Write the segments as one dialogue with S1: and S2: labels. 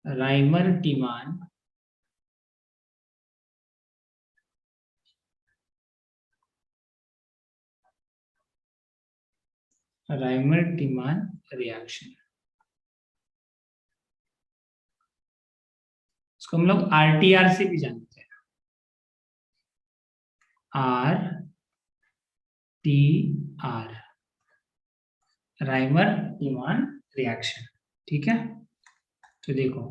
S1: Rymer Tiemann reaction, इसको हम लोग आरटीआर से भी जानते हैं, R T R, Reimer Tiemann reaction. ठीक है, तो देखो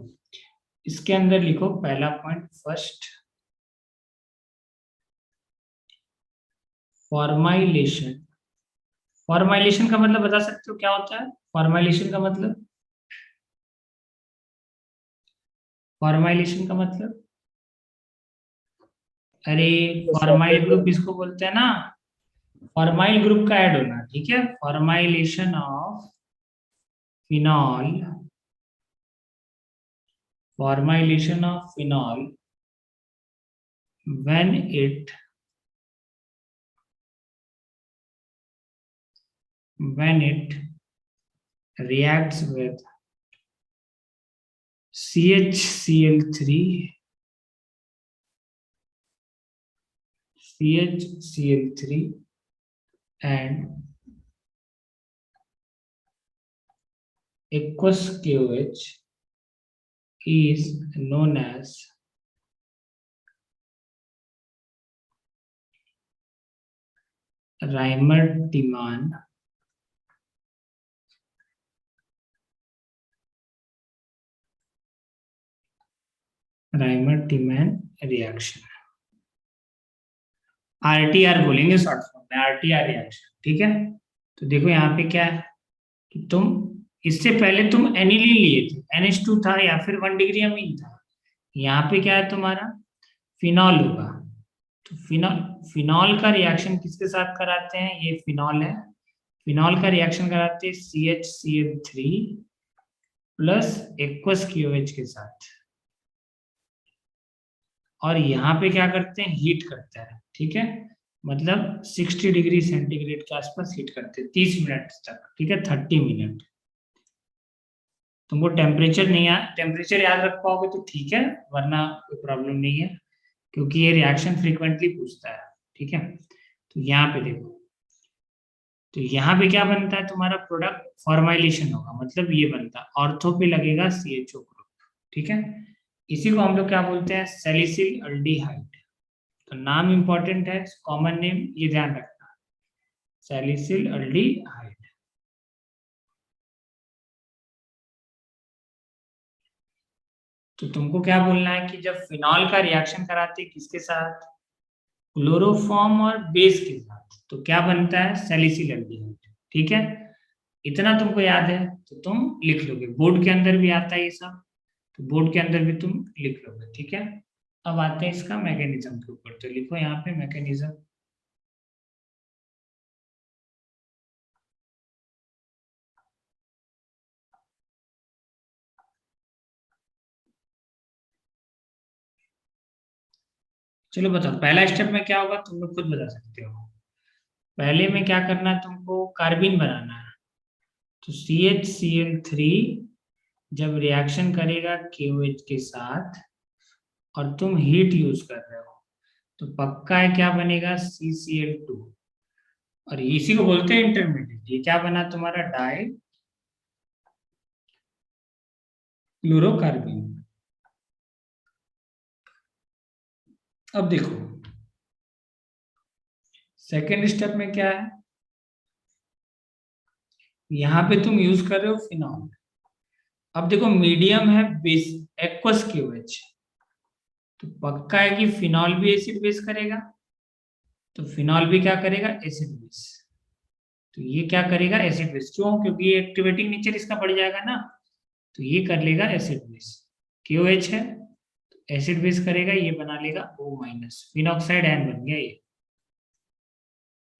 S1: इसके अंदर लिखो पहला पॉइंट, फर्स्ट फॉर्माइलेशन। फॉर्माइलेशन का मतलब बता सकते हो क्या होता है? फॉर्माइलेशन का मतलब, फॉर्माइलेशन का मतलब, अरे फॉर्माइल ग्रुप इसको बोलते हैं ना, फॉर्माइल ग्रुप का ऐड होना। ठीक है, formylation of phenol, formylation of phenol when it reacts with CHCl3 and aqueous KOH is known as Reimer-Tiemann reaction, RTR बोलेंगे शॉर्ट फॉर्म में, आरटीआर रिएक्शन। ठीक है, तो देखो यहाँ पे क्या है कि तुम इससे पहले तुम एनिलीन लिए थे, NH2 था या फिर 1 डिग्री अमीन था। यहाँ पे क्या है तुम्हारा फिनॉल होगा, तो फिनॉल, फिनॉल का रिएक्शन किसके साथ कराते हैं? ये फिनॉल है, फिनॉल का रिएक्शन कराते हैं CHCl3 प्लस एक्वस KOH के साथ, और यहाँ पे क्या करते हैं? हीट करते हैं। ठीक है, मतलब 60 डिग्री सेंटीग्रेड के आसपास हीट करते हैं 30 मिनट तक। ठीक है, 30 मिनट। तुमको टेम्परेचर नहीं टेम्परेचर याद रख पाओगे तो ठीक है, वरना कोई प्रॉब्लम नहीं है, क्योंकि ये रिएक्शन फ्रीक्वेंटली पूछता है। ठीक है, तो यहाँ पे देखो, तो यहाँ पे क्या बनता है तुम्हारा प्रोडक्ट? फॉर्माइलेशन होगा, मतलब ये बनता है, ऑर्थो पे लगेगा CHO ग्रुप। ठीक है, इसी को हम लोग क्या बोलते हैं? Salicyl aldehyde. तो नाम इंपॉर्टेंट है, कॉमन नेम ये ध्यान रखना, सैलिसिल अल्डिहाइड। तो तुमको क्या बोलना है कि जब फिनॉल का रिएक्शन कराते हैं किसके साथ? क्लोरोफॉर्म और बेस के साथ, तो क्या बनता है? Salicyl aldehyde. ठीक है, इतना तुमको याद है तो तुम लिख लोगे, बोर्ड के अंदर भी आता है ये सब, तो बोर्ड के अंदर भी तुम लिख लोगे। ठीक है, अब आते हैं इसका मैकेनिज्म के ऊपर, तो लिखो यहाँ पे मैकेनिज्म। चलो बताओ पहला स्टेप में क्या होगा, तुम लोग खुद बता सकते हो। पहले में क्या करना है तुमको? कार्बिन बनाना है, तो CHCl3 जब रिएक्शन करेगा KOH के साथ और तुम हीट यूज कर रहे हो, तो पक्का है क्या बनेगा? CCl2, और इसी को बोलते हैं इंटरमीडिएट। ये क्या बना तुम्हारा? डाई क्लोरोकार्बिन। अब देखो सेकेंड स्टेप में क्या है, यहाँ पे तुम यूज कर रहे हो फिनॉल। अब देखो मीडियम है बेस, एक्वस KOH, तो पक्का है कि फिनॉल भी एसिड बेस करेगा, तो फिनॉल भी क्या करेगा? Acid base. तो ये क्या करेगा? Acid base. क्यों? क्योंकि ये एक्टिवेटिंग नेचर इसका बढ़ जाएगा ना, तो ये कर लेगा एसिड बेस। KOH है, एसिड बेस करेगा, ये बना लेगा O-, फिनॉक्साइड आयन बन गया। ये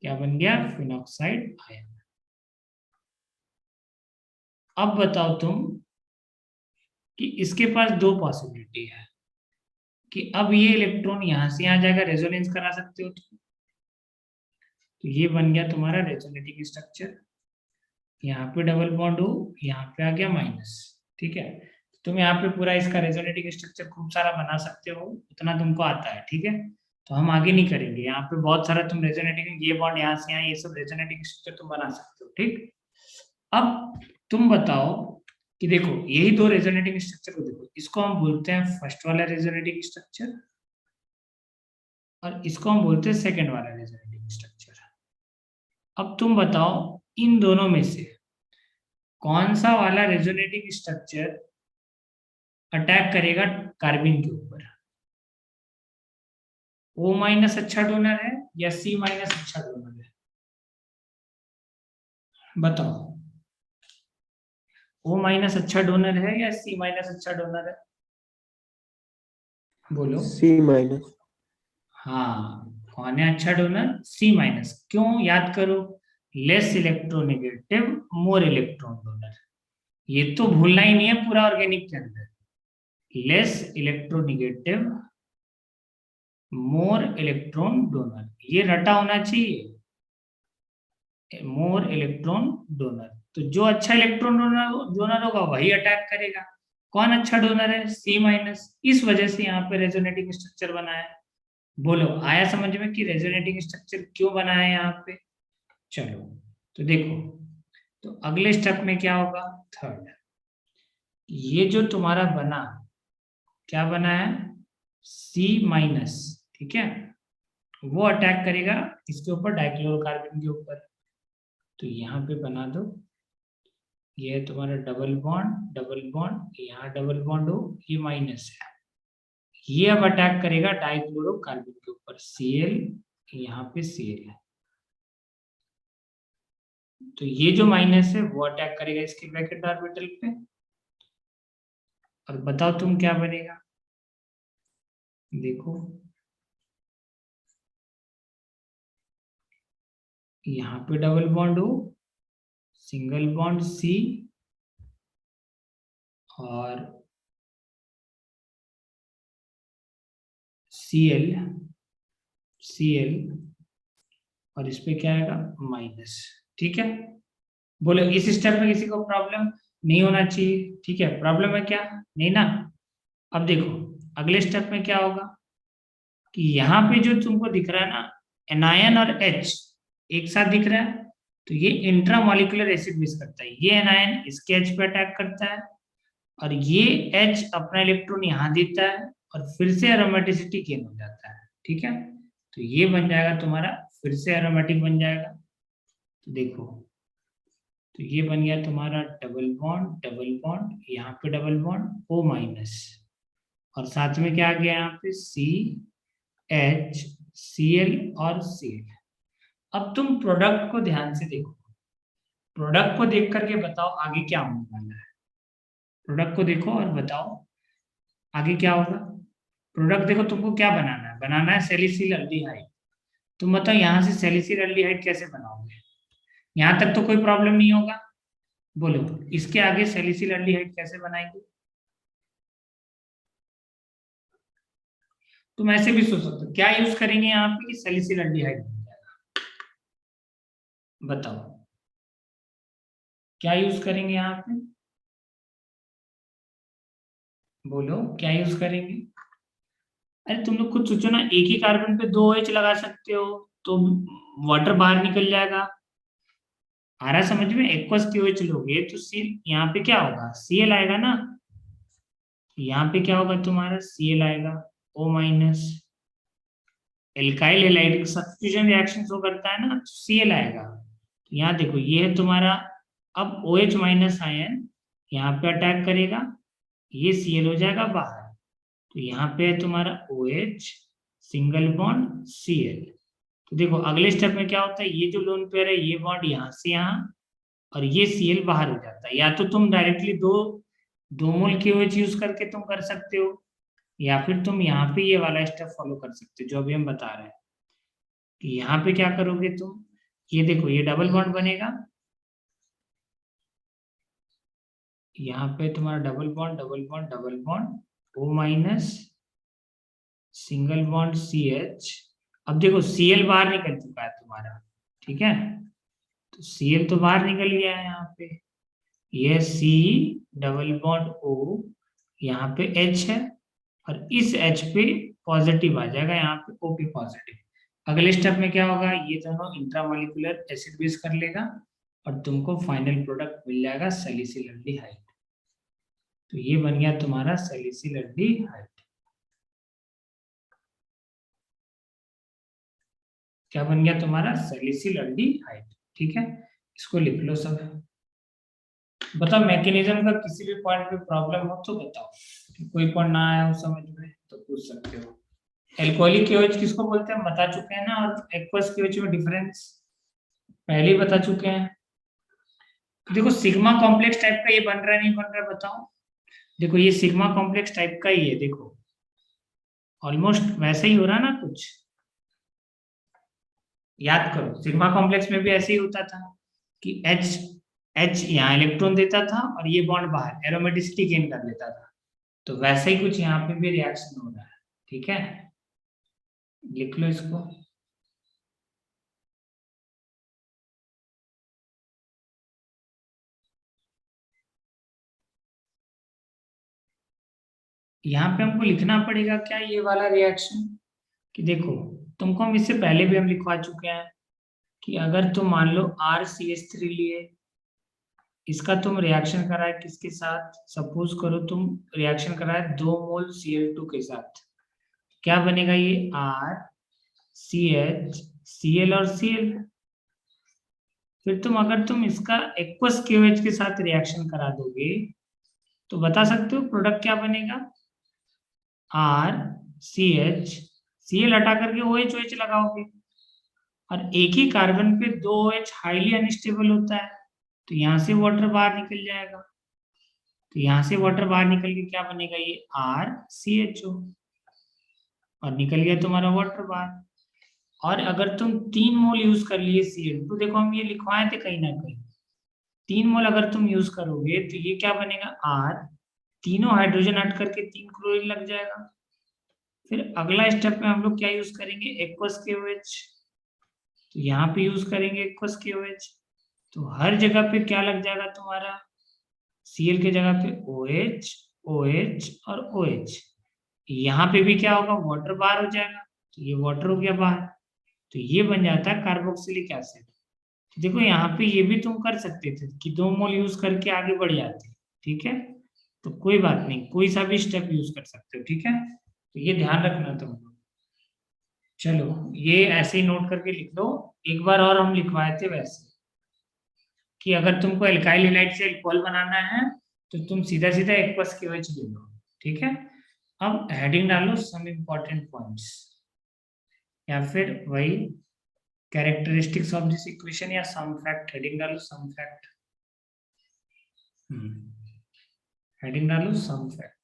S1: क्या बन गया? Phenoxide ion. अब बताओ तुम कि इसके पास दो पॉसिबिलिटी है कि अब ये इलेक्ट्रॉन यहां से आ जाएगा, रेजोनेंस करा सकते हो तुम, तो ये बन गया तुम्हारा रेजोनेटिंग स्ट्रक्चर। यहाँ पे डबल बॉन्ड हो, यहाँ पे आ गया माइनस। ठीक है, तुम यहाँ पे पूरा इसका रेजोनेटिंग स्ट्रक्चर खूब सारा बना सकते हो, उतना तुमको आता है, ठीक है। तो हम आगे नहीं करेंगे, यहाँ पे बहुत सारा तुम रेजोनेटिंग, ये बॉन्ड यहाँ से यहाँ, ये सब रेजोनेटिंग स्ट्रक्चर तुम बना सकते हो, ठीक। अब तुम बताओ कि देखो यही दो रेजोनेटिंग स्ट्रक्चर को देखो, इसको हम बोलते हैं फर्स्ट वाला रेजोनेटिंग स्ट्रक्चर और इसको हम बोलते हैं सेकेंड वाला रेजोनेटिंग स्ट्रक्चर। अब तुम बताओ इन दोनों में से कौन सा वाला रेजोनेटिंग स्ट्रक्चर अटैक करेगा कार्बिन के ऊपर? O माइनस अच्छा डोनर है या C माइनस अच्छा डोनर है? बताओ, O माइनस अच्छा डोनर है या C माइनस अच्छा डोनर है? बोलो।
S2: C minus.
S1: हाँ, कौन है अच्छा डोनर? C minus. क्यों? याद करो, less electronegative more electron donor. ये तो भूलना ही नहीं है पूरा ऑर्गेनिक के अंदर, less electronegative more electron donor, ये रटा होना चाहिए, मोर इलेक्ट्रॉन डोनर। तो जो अच्छा इलेक्ट्रॉन डोनर होगा वही अटैक करेगा। कौन अच्छा डोनर है? C minus. इस वजह से यहाँ पे रेजोनेटिंग स्ट्रक्चर बना है। बोलो, आया समझ में कि रेजोनेटिंग स्ट्रक्चर क्यों बना है यहाँ पे? चलो, तो देखो, तो अगले स्टेप में क्या होगा? थर्ड, ये जो तुम्हारा बना, क्या बना है? C माइनस, ठीक है, वो अटैक करेगा इसके ऊपर, डाइक्लोरोकार्बन के ऊपर। तो यहाँ पे बना दो, ये है तुम्हारा डबल बॉन्ड, यहाँ डबल बॉन्ड हो, ये माइनस है, ये अब अटैक करेगा डाइक्लोरोकार्बन के ऊपर, Cl, यहाँ पे Cl है। तो ये जो माइनस है वो अटैक करेगा इसके ब्रैकेट ऑर्बिटल पे, और बताओ तुम क्या बनेगा? देखो, यहाँ पे डबल बॉन्ड हो, सिंगल बॉन्ड C, और Cl, और इस पे क्या आएगा? माइनस, ठीक है। बोलो, इस स्टेप में किसी को प्रॉब्लम नहीं होना चाहिए, ठीक है। प्रॉब्लम है क्या? नहीं ना। अब देखो अगले स्टेप में क्या होगा कि यहाँ पे जो तुमको दिख रहा है ना, एनायन और H एक साथ दिख रहा है, तो ये इंट्रामोलिकुलर एसिड मिस करता है, ये एनायन इसके H पे अटैक करता है, और ये H अपना इलेक्ट्रॉन यहाँ देता है, और फिर से एरोमेटिसिटी गेन हो जाता है, ठीक है। तो ये बन जाएगा तुम्हारा, फिर से एरोमेटिक बन जाएगा। तो देखो, तो ये बन गया तुम्हारा डबल बॉन्ड, यहाँ पे डबल बॉन्ड O माइनस, और साथ में क्या आ गया यहाँ पे? CH, Cl और Cl। अब तुम प्रोडक्ट को ध्यान से देखो, प्रोडक्ट को देख करके बताओ आगे क्या होने वाला है। प्रोडक्ट को देखो और बताओ आगे क्या होगा। प्रोडक्ट देखो, तुमको क्या बनाना है? बनाना है सैलिसिल अल्डिहाइड। तुम बताओ यहाँ से सैलिसिल अल्डिहाइड कैसे बनाओगे? यहाँ तक तो कोई प्रॉब्लम नहीं होगा। बोलो, इसके आगे सैलिसिल अल्डिहाइड कैसे बनाएंगे? तुम ऐसे भी सोच सकते हो, क्या यूज करेंगे यहाँ पे कि सैलिसिल अल्डिहाइड बन जाएगा? बताओ, क्या यूज करेंगे यहाँ पे? बोलो, क्या यूज करेंगे? अरे तुम लोग खुद सोचो ना, एक ही कार्बन पे दो OH लगा सकते हो, तो वाटर बाहर निकल जाएगा। आ रहा समझ में? एक्वस OH लोगे तो सी, यहाँ पे क्या होगा? Cl आएगा ना, यहाँ पे क्या होगा तुम्हारा? Cl आएगा, O minus, alkyl halide substitution reaction show करता है ना, तो Cl आएगा। तो यहाँ देखो, ये है तुम्हारा, अब OH माइनस आयन यहाँ पे अटैक करेगा, ये Cl हो जाएगा बाहर। तो यहाँ पे है तुम्हारा OH, सिंगल बॉन्ड Cl। तो देखो अगले स्टेप में क्या होता है, ये जो लोन पेयर है, ये बॉन्ड यहाँ से यहाँ, और ये Cl बाहर हो जाता है। या तो तुम डायरेक्टली दो मोल के OH यूज करके तुम कर सकते हो, या फिर तुम यहाँ पे ये वाला स्टेप फॉलो कर सकते हो जो अभी हम बता रहे हैं। कि यहाँ पे क्या करोगे तुम, ये देखो, ये डबल बॉन्ड बनेगा, यहाँ पे तुम्हारा double bond O minus, single bond CH। अब देखो Cl बाहर निकल चुका है तुम्हारा, ठीक है। तो Cl तो बाहर निकल गया है यहाँ पे, ये C डबल बॉन्ड O, यहाँ पे H है और इस H पे पॉजिटिव आ जाएगा, यहाँ पे O पे पॉजिटिव। अगले स्टेप में क्या होगा, ये दोनों इंट्रामोलिकुलर एसिड बेस कर लेगा और तुमको फाइनल प्रोडक्ट मिल जाएगा सैलिसिल एल्डिहाइड। तो ये बन गया तुम्हारा सैलिसिल एल्डिहाइड। क्या बन गया तुम्हारा, सैलिसिल एल्डिहाइड। ठीक है, इसको लिख लो सब। बताओ मैकेनिज्म का किसी भी पॉइंट पे प्रॉब्लम हो तो बताओ, कोई पॉइंट ना आया हो समझ में तो पूछ सकते हो। एल्कोहलिक केओएच किसको बोलते हैं बता चुके हैं ना, और एक्वस केओएच में डिफरेंस पहले ही बता चुके हैं। देखो सिग्मा कॉम्प्लेक्स टाइप का ये बन रहा है नहीं बन रहा है बताओ। देखो ये सिग्मा कॉम्प्लेक्स टाइप का ही है, देखो ऑलमोस्ट वैसे ही हो रहा है ना कुछ। याद करो सिग्मा कॉम्प्लेक्स में भी ऐसे ही होता था कि H यहाँ इलेक्ट्रॉन देता था और ये बॉन्ड बाहर एरोमेटिसिटी गेन कर लेता था। तो वैसे ही कुछ यहाँ पे भी रिएक्शन हो रहा है। ठीक है, लिख लो इसको। यहाँ पे हमको लिखना पड़ेगा क्या ये वाला रिएक्शन, कि देखो तुमको हम इससे पहले भी हम लिखवा चुके हैं कि अगर तुम मान लो RCH3 लिए, इसका तुम रिएक्शन कराए किसके साथ, सपोज करो तुम रिएक्शन कराए 2 मोल Cl2 के साथ, क्या बनेगा ये RCH Cl और Cl। फिर तुम अगर तुम इसका एक्वस KOH के साथ रिएक्शन करा दोगे तो बता सकते हो प्रोडक्ट क्या बनेगा, RCH Cl हटा करके OH लगाओगे और एक ही कार्बन पे 2 OH हाईली अनस्टेबल होता है, तो यहाँ से वाटर बाहर निकल जाएगा। तो यहाँ से वाटर बाहर निकल के क्या बनेगा ये RCHO और निकल गया तुम्हारा वाटर बाहर। और अगर तुम 3 मोल यूज कर लिए Cl, तो देखो हम ये लिखवाए थे कहीं ना कहीं, 3 मोल अगर तुम यूज करोगे तो ये क्या बनेगा R, तीनों हाइड्रोजन हट करके 3 क्लोरीन लग जाएगा। फिर अगला स्टेप में हम लोग क्या यूज करेंगे, एक्वस KOH। तो यहाँ पे यूज करेंगे एक्वस KOH, तो हर जगह पे क्या लग जाएगा तुम्हारा, Cl के जगह पे OH OH और OH। यहाँ पे भी क्या होगा, वाटर बाहर हो जाएगा, तो ये वाटर हो गया बाहर, तो ये बन जाता है कार्बोक्सिलिक एसिड। देखो यहाँ पे ये भी तुम कर सकते थे कि 2 मोल यूज करके आगे बढ़ जाते। ठीक है, तो कोई बात नहीं, कोई सा भी स्टेप यूज कर सकते हो। ठीक है, तो ये ध्यान रखना तुम। चलो ये ऐसे ही नोट करके लिख लो। एक बार और हम लिखवाए थे वैसे, कि अगर तुमको एल्काइल हैलाइड से अल्कोहल बनाना है तो तुम सीधा सीधा एक्वस KOH ले लो। ठीक है, अब हेडिंग डालो सम इम्पोर्टेंट पॉइंट्स, या फिर वही कैरेक्टरिस्टिक्स ऑफ दिस इक्वेशन या सम फैक्ट, हेडिंग डालो सम फैक्ट। हेडिंग डालो some fact.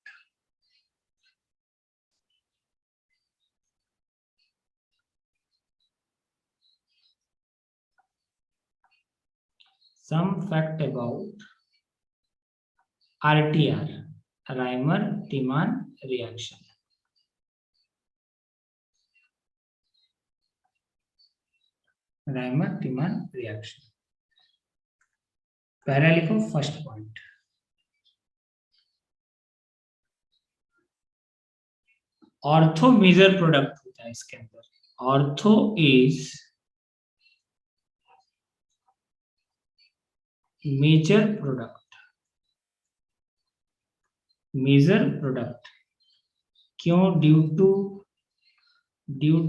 S1: Some fact about RTR, Reimer Tiemann reaction. Reimer Tiemann reaction, पहला लिखो first point. Ortho major product होता है इसके अंदर, ortho is major product. Major product क्यों, due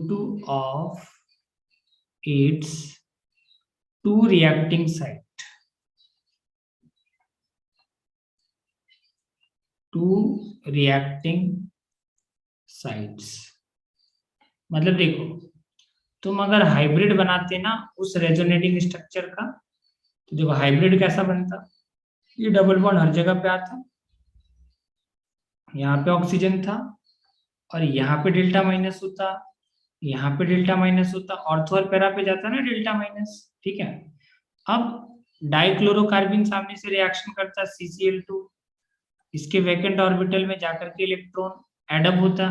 S1: to of its 2 reacting site, 2 reacting sites. मतलब देखो तुम अगर हाइब्रिड बनाते ना उस रेजोनेटिंग स्ट्रक्चर का, तो देखो हाइब्रिड कैसा बनता, ये डबल बॉन्ड हर जगह पे आता, यहाँ पे ऑक्सीजन था और यहाँ पे डेल्टा माइनस होता, यहाँ पे डेल्टा माइनस होता, ऑर्थो और पैरा पे जाता ना डेल्टा माइनस। ठीक है, अब डाइक्लोरोकार्बन सामने से रिएक्शन करता CCl2, इसके वैकेंट ऑर्बिटल में जाकर के इलेक्ट्रॉन एडअप होता।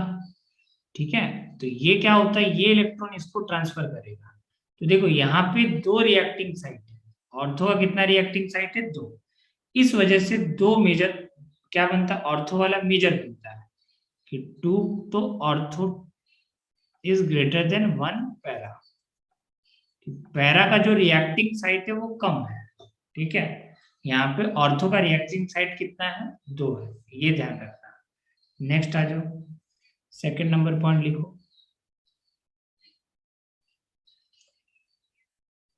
S1: ठीक है, तो ये क्या होता है, ये इलेक्ट्रॉन इसको ट्रांसफर करेगा। तो देखो यहाँ पे 2 रिएक्टिंग साइट है, ऑर्थो का कितना रिएक्टिंग साइट है, 2। इस वजह से 2 मेजर क्या बनता है, ऑर्थो वाला मेजर बनता है कि 2 तो ortho is greater than 1 para. Para का जो रिएक्टिंग साइट है वो कम है, ठीक है। यहाँ पे ऑर्थो का रिएक्टिंग साइट कितना है, 2 है, ये ध्यान रखना। नेक्स्ट आ जाओ, सेकंड नंबर पॉइंट लिखो,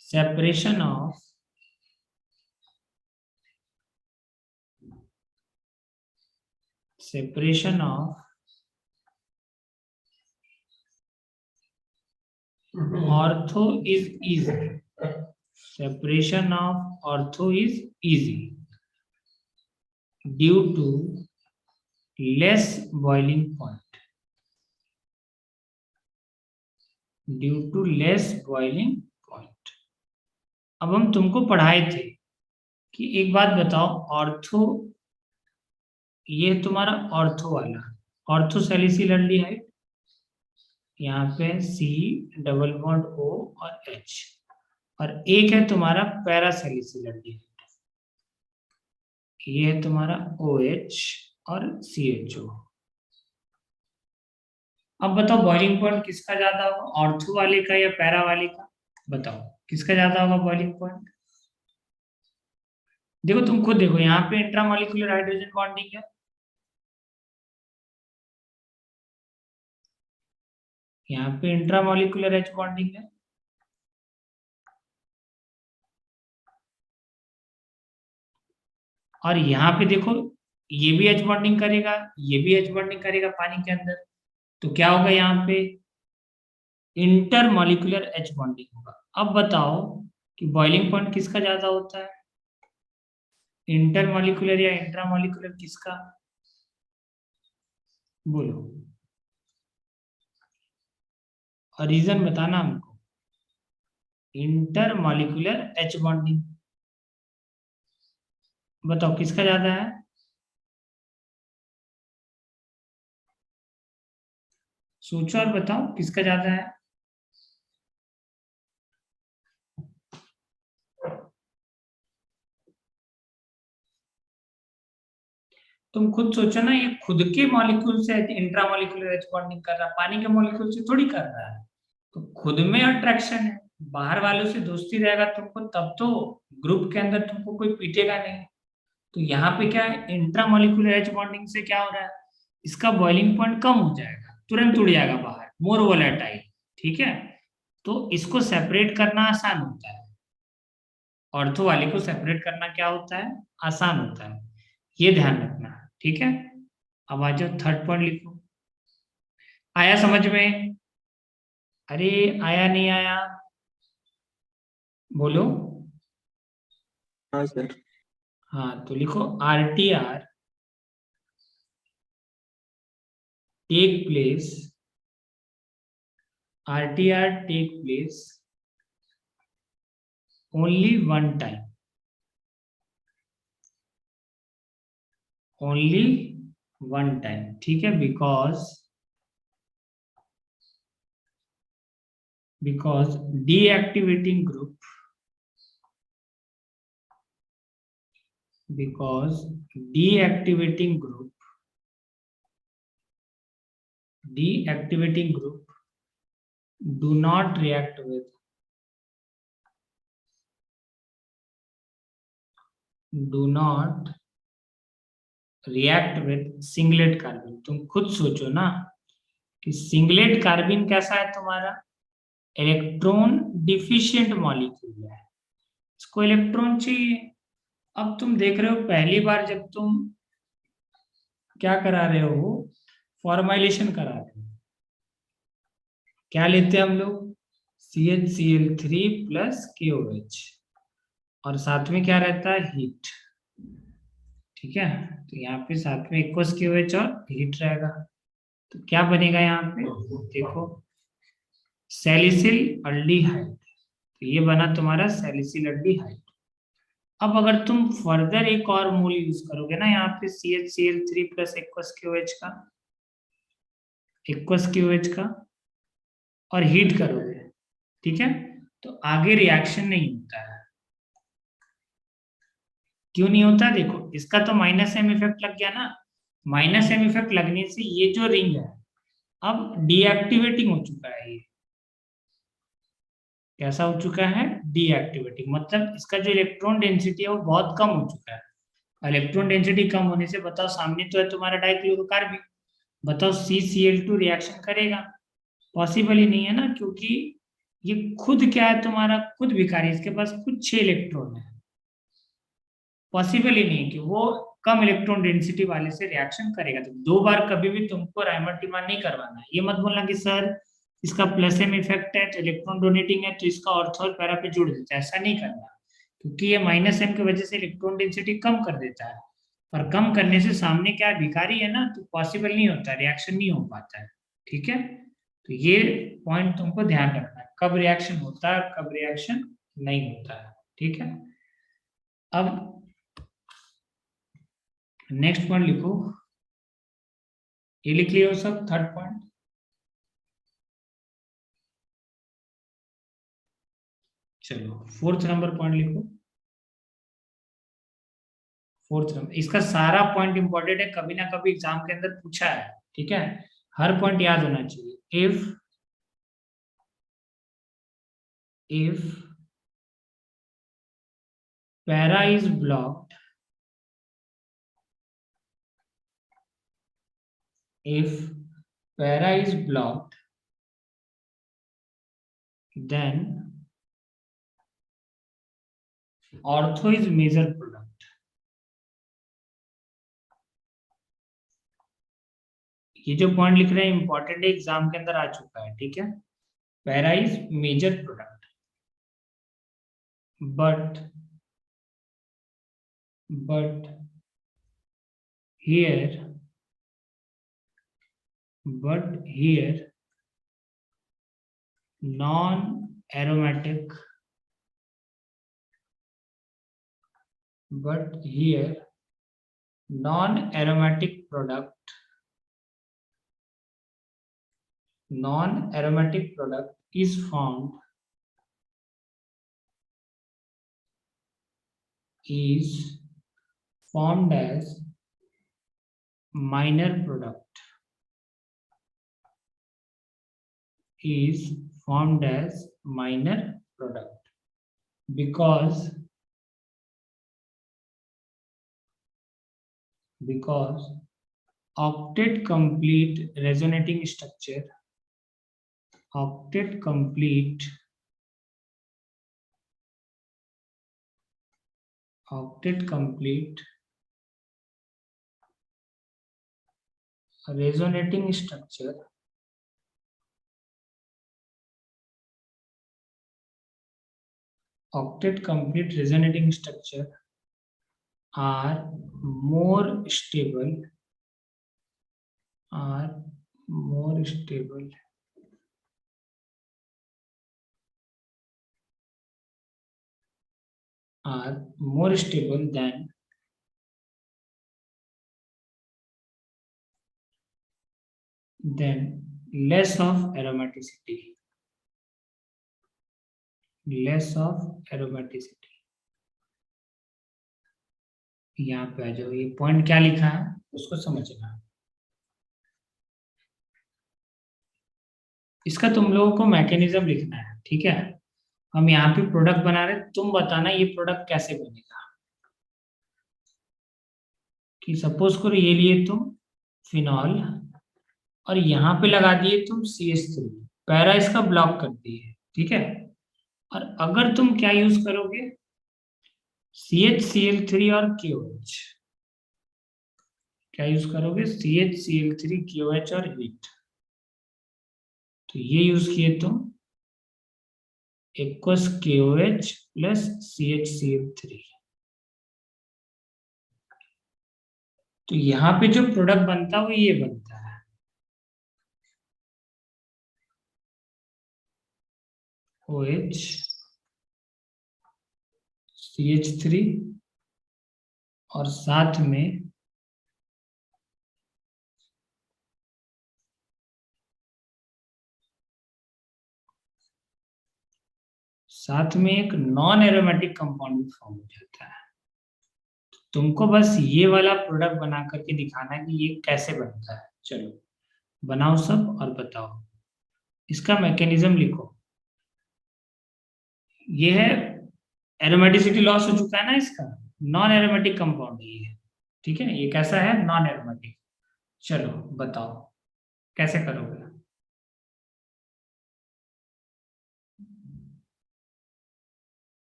S1: separation of ortho is easy, separation of ortho is easy due to less boiling point, अब हम तुमको पढ़ाए थे कि एक बात बताओ, ऑर्थो, ये तुम्हारा ऑर्थो वाला ऑर्थो सैलिसिल एल्डिहाइड, यहाँ पे C डबल बॉन्ड O और H, और एक है तुम्हारा पैरा सैलिसिल एल्डिहाइड, ये है तुम्हारा OH और CHO। अब बताओ बॉइलिंग पॉइंट किसका ज्यादा होगा, ऑर्थो वाले का या पैरा वाले का, बताओ किसका ज्यादा होगा बॉइलिंग पॉइंट। देखो तुम खुद देखो, यहाँ पे इंट्रामॉलिक्यूलर हाइड्रोजन बॉन्डिंग है, यहाँ पे इंट्रामॉलिक्यूलर H बॉन्डिंग है, और यहाँ पे देखो ये भी H बॉन्डिंग करेगा, ये भी H बॉन्डिंग करेगा पानी के अंदर, तो क्या होगा यहाँ पे इंटरमॉलिक्यूलर H बॉन्डिंग होगा। अब बताओ कि बॉइलिंग पॉइंट किसका ज्यादा होता है, इंटरमॉलिक्यूलर या इंट्रामॉलिक्यूलर, किसका, बोलो, और रीजन बताना हमको। इंटरमॉलिक्यूलर H बॉन्डिंग, बताओ किसका ज्यादा है, सोचो और बताओ किसका ज्यादा है। तुम खुद सोचो ना, ये खुद के मॉलिक्यूल से इंट्रामॉलिक्यूलर H बॉन्डिंग कर रहा है, पानी के मॉलिक्यूल से थोड़ी कर रहा है, तो खुद में अट्रैक्शन है, बाहर वालों से दोस्ती रहेगा तुमको तब तो ग्रुप के अंदर तुमको कोई पीटेगा नहीं। तो यहाँ पे क्या है, इंट्रामॉलिक्यूलर H बॉन्डिंग से क्या हो रहा है, इसका बॉइलिंग पॉइंट कम हो जाएगा, तुरंत उड़ जाएगा बाहर, मोर वोलेटाइल, ठीक है। तो इसको सेपरेट करना आसान होता है, ऑर्थो वाले को सेपरेट करना क्या होता है, आसान होता है, ये ध्यान रखना, ठीक है। अब आ जाओ थर्ड पॉइंट लिखो, आया समझ में, अरे आया नहीं आया, बोलो।
S2: हाँ सर।
S1: हाँ तो लिखो RTR take place, RTR take place only one time, only one time, ठीक है, because deactivating group, because deactivating group do not react with singlet carbon. तुम खुद सोचो ना कि सिंगलेट कार्बन कैसा है तुम्हारा, इलेक्ट्रॉन डिफिशिएंट मॉलिक्यूल है, इसको इलेक्ट्रॉन चाहिए। अब तुम देख रहे हो पहली बार जब तुम क्या करा रहे हो, फॉर्माइलेशन करा रहे हो, क्या लेते हैं हम लोग, CHCl3 प्लस KOH, और साथ में क्या रहता है, हीट, ठीक है। तो यहाँ पे साथ में एक्वस KOH और हीट रहेगा, तो क्या बनेगा यहाँ पे, देखो सैलिसिल अल्डिहाइड, तो ये बना तुम्हारा सैलिसिल अल्डिहाइड। अब अगर तुम फर्दर एक और मोल यूज करोगे ना यहाँ पे CHCl3 प्लस एक्वस KOH का और हीट करोगे, ठीक है, तो आगे रिएक्शन नहीं होता है, क्यों नहीं होता? देखो, इसका तो माइनस एम इफेक्ट लग गया ना। माइनस एम इफेक्ट लगने से ये जो रिंग है अब डीएक्टिवेटिंग हो चुका है। ये कैसा हो चुका है? डीएक्टिवेटिंग, मतलब इसका जो इलेक्ट्रॉन डेंसिटी है वो बहुत कम हो चुका है। इलेक्ट्रॉन डेंसिटी कम होने से बताओ, सामने तो है तुम्हारा डाइक्लोरोकार्बन, बताओ CCl2 रिएक्शन करेगा? पॉसिबल ही नहीं है ना, क्योंकि ये खुद क्या है, तुम्हारा खुद विकारी, इसके पास खुद 6 इलेक्ट्रॉन है। पॉसिबल ही नहीं कि वो कम इलेक्ट्रॉन डेंसिटी वाले से रिएक्शन करेगा। तो दो बार कभी भी तुमको रायमंड टीमान नहीं करवाना है। ये मत बोलना कि सर इसका प्लस एम इफेक्ट है तो इलेक्ट्रॉन डोनेटिंग है तो इसका ऑर्थो और पैरा पे जुड़ देता है, ऐसा नहीं करना। क्योंकि ये माइनस एम की वजह से इलेक्ट्रॉन डेंसिटी कम कर देता है, और कम करने से सामने क्या भिखारी है ना, तो पॉसिबल नहीं होता, रिएक्शन नहीं हो पाता है। ठीक है, तो ये पॉइंट तुमको ध्यान रखना है, कब रिएक्शन होता है कब रिएक्शन नहीं होता है। ठीक है, अब नेक्स्ट पॉइंट लिखो। ये लिख लियो सब, थर्ड पॉइंट। चलो फोर्थ नंबर पॉइंट लिखो। फोर्थ नंबर, इसका सारा पॉइंट इंपॉर्टेंट है, कभी ना कभी एग्जाम के अंदर पूछा है। ठीक है, हर पॉइंट याद होना चाहिए। If para is blocked, if para is blocked, then ortho is major product। ये जो पॉइंट लिख रहे हैं इंपॉर्टेंट है, एग्जाम के अंदर आ चुका है। ठीक है, para is major product, but here non aromatic, but here non aromatic product is formed as minor product, is formed as minor product because octet complete resonating structure, octet complete resonating structure octet complete resonating structure are more stable than less of aromaticity, यहाँ पे आ जाओ, ये point क्या लिखा है उसको समझना। इसका तुम लोगों को मैकेनिज्म लिखना है। ठीक है, हम यहाँ पे प्रोडक्ट बना रहे, तुम बताना ये प्रोडक्ट कैसे बनेगा। कि सपोज करो ये लिए तुम फिनॉल और यहाँ पे लगा दिए तुम CH3, पैरा इसका ब्लॉक कर दिए। ठीक है, और अगर तुम क्या यूज करोगे, CHCl3 और KOH, क्या यूज करोगे, CHCl3 KOH और हीट। तो ये यूज किए तुम एक्वस KOH प्लस CHCl3। तो यहाँ पे जो प्रोडक्ट बनता है वो ये बनता है, OH CH3 और साथ में एक नॉन एरोमेटिक कंपाउंड फॉर्म हो जाता है। तुमको बस ये वाला प्रोडक्ट बना करके दिखाना है कि ये कैसे बनता है। चलो बनाओ सब और बताओ। इसका मैकेनिज्म लिखो। ये है, एरोमेटिसिटी लॉस हो चुका है ना इसका, नॉन एरोमेटिक कंपाउंड है ये। ठीक है, ये कैसा है, नॉन एरोमेटिक। चलो बताओ कैसे करोगे।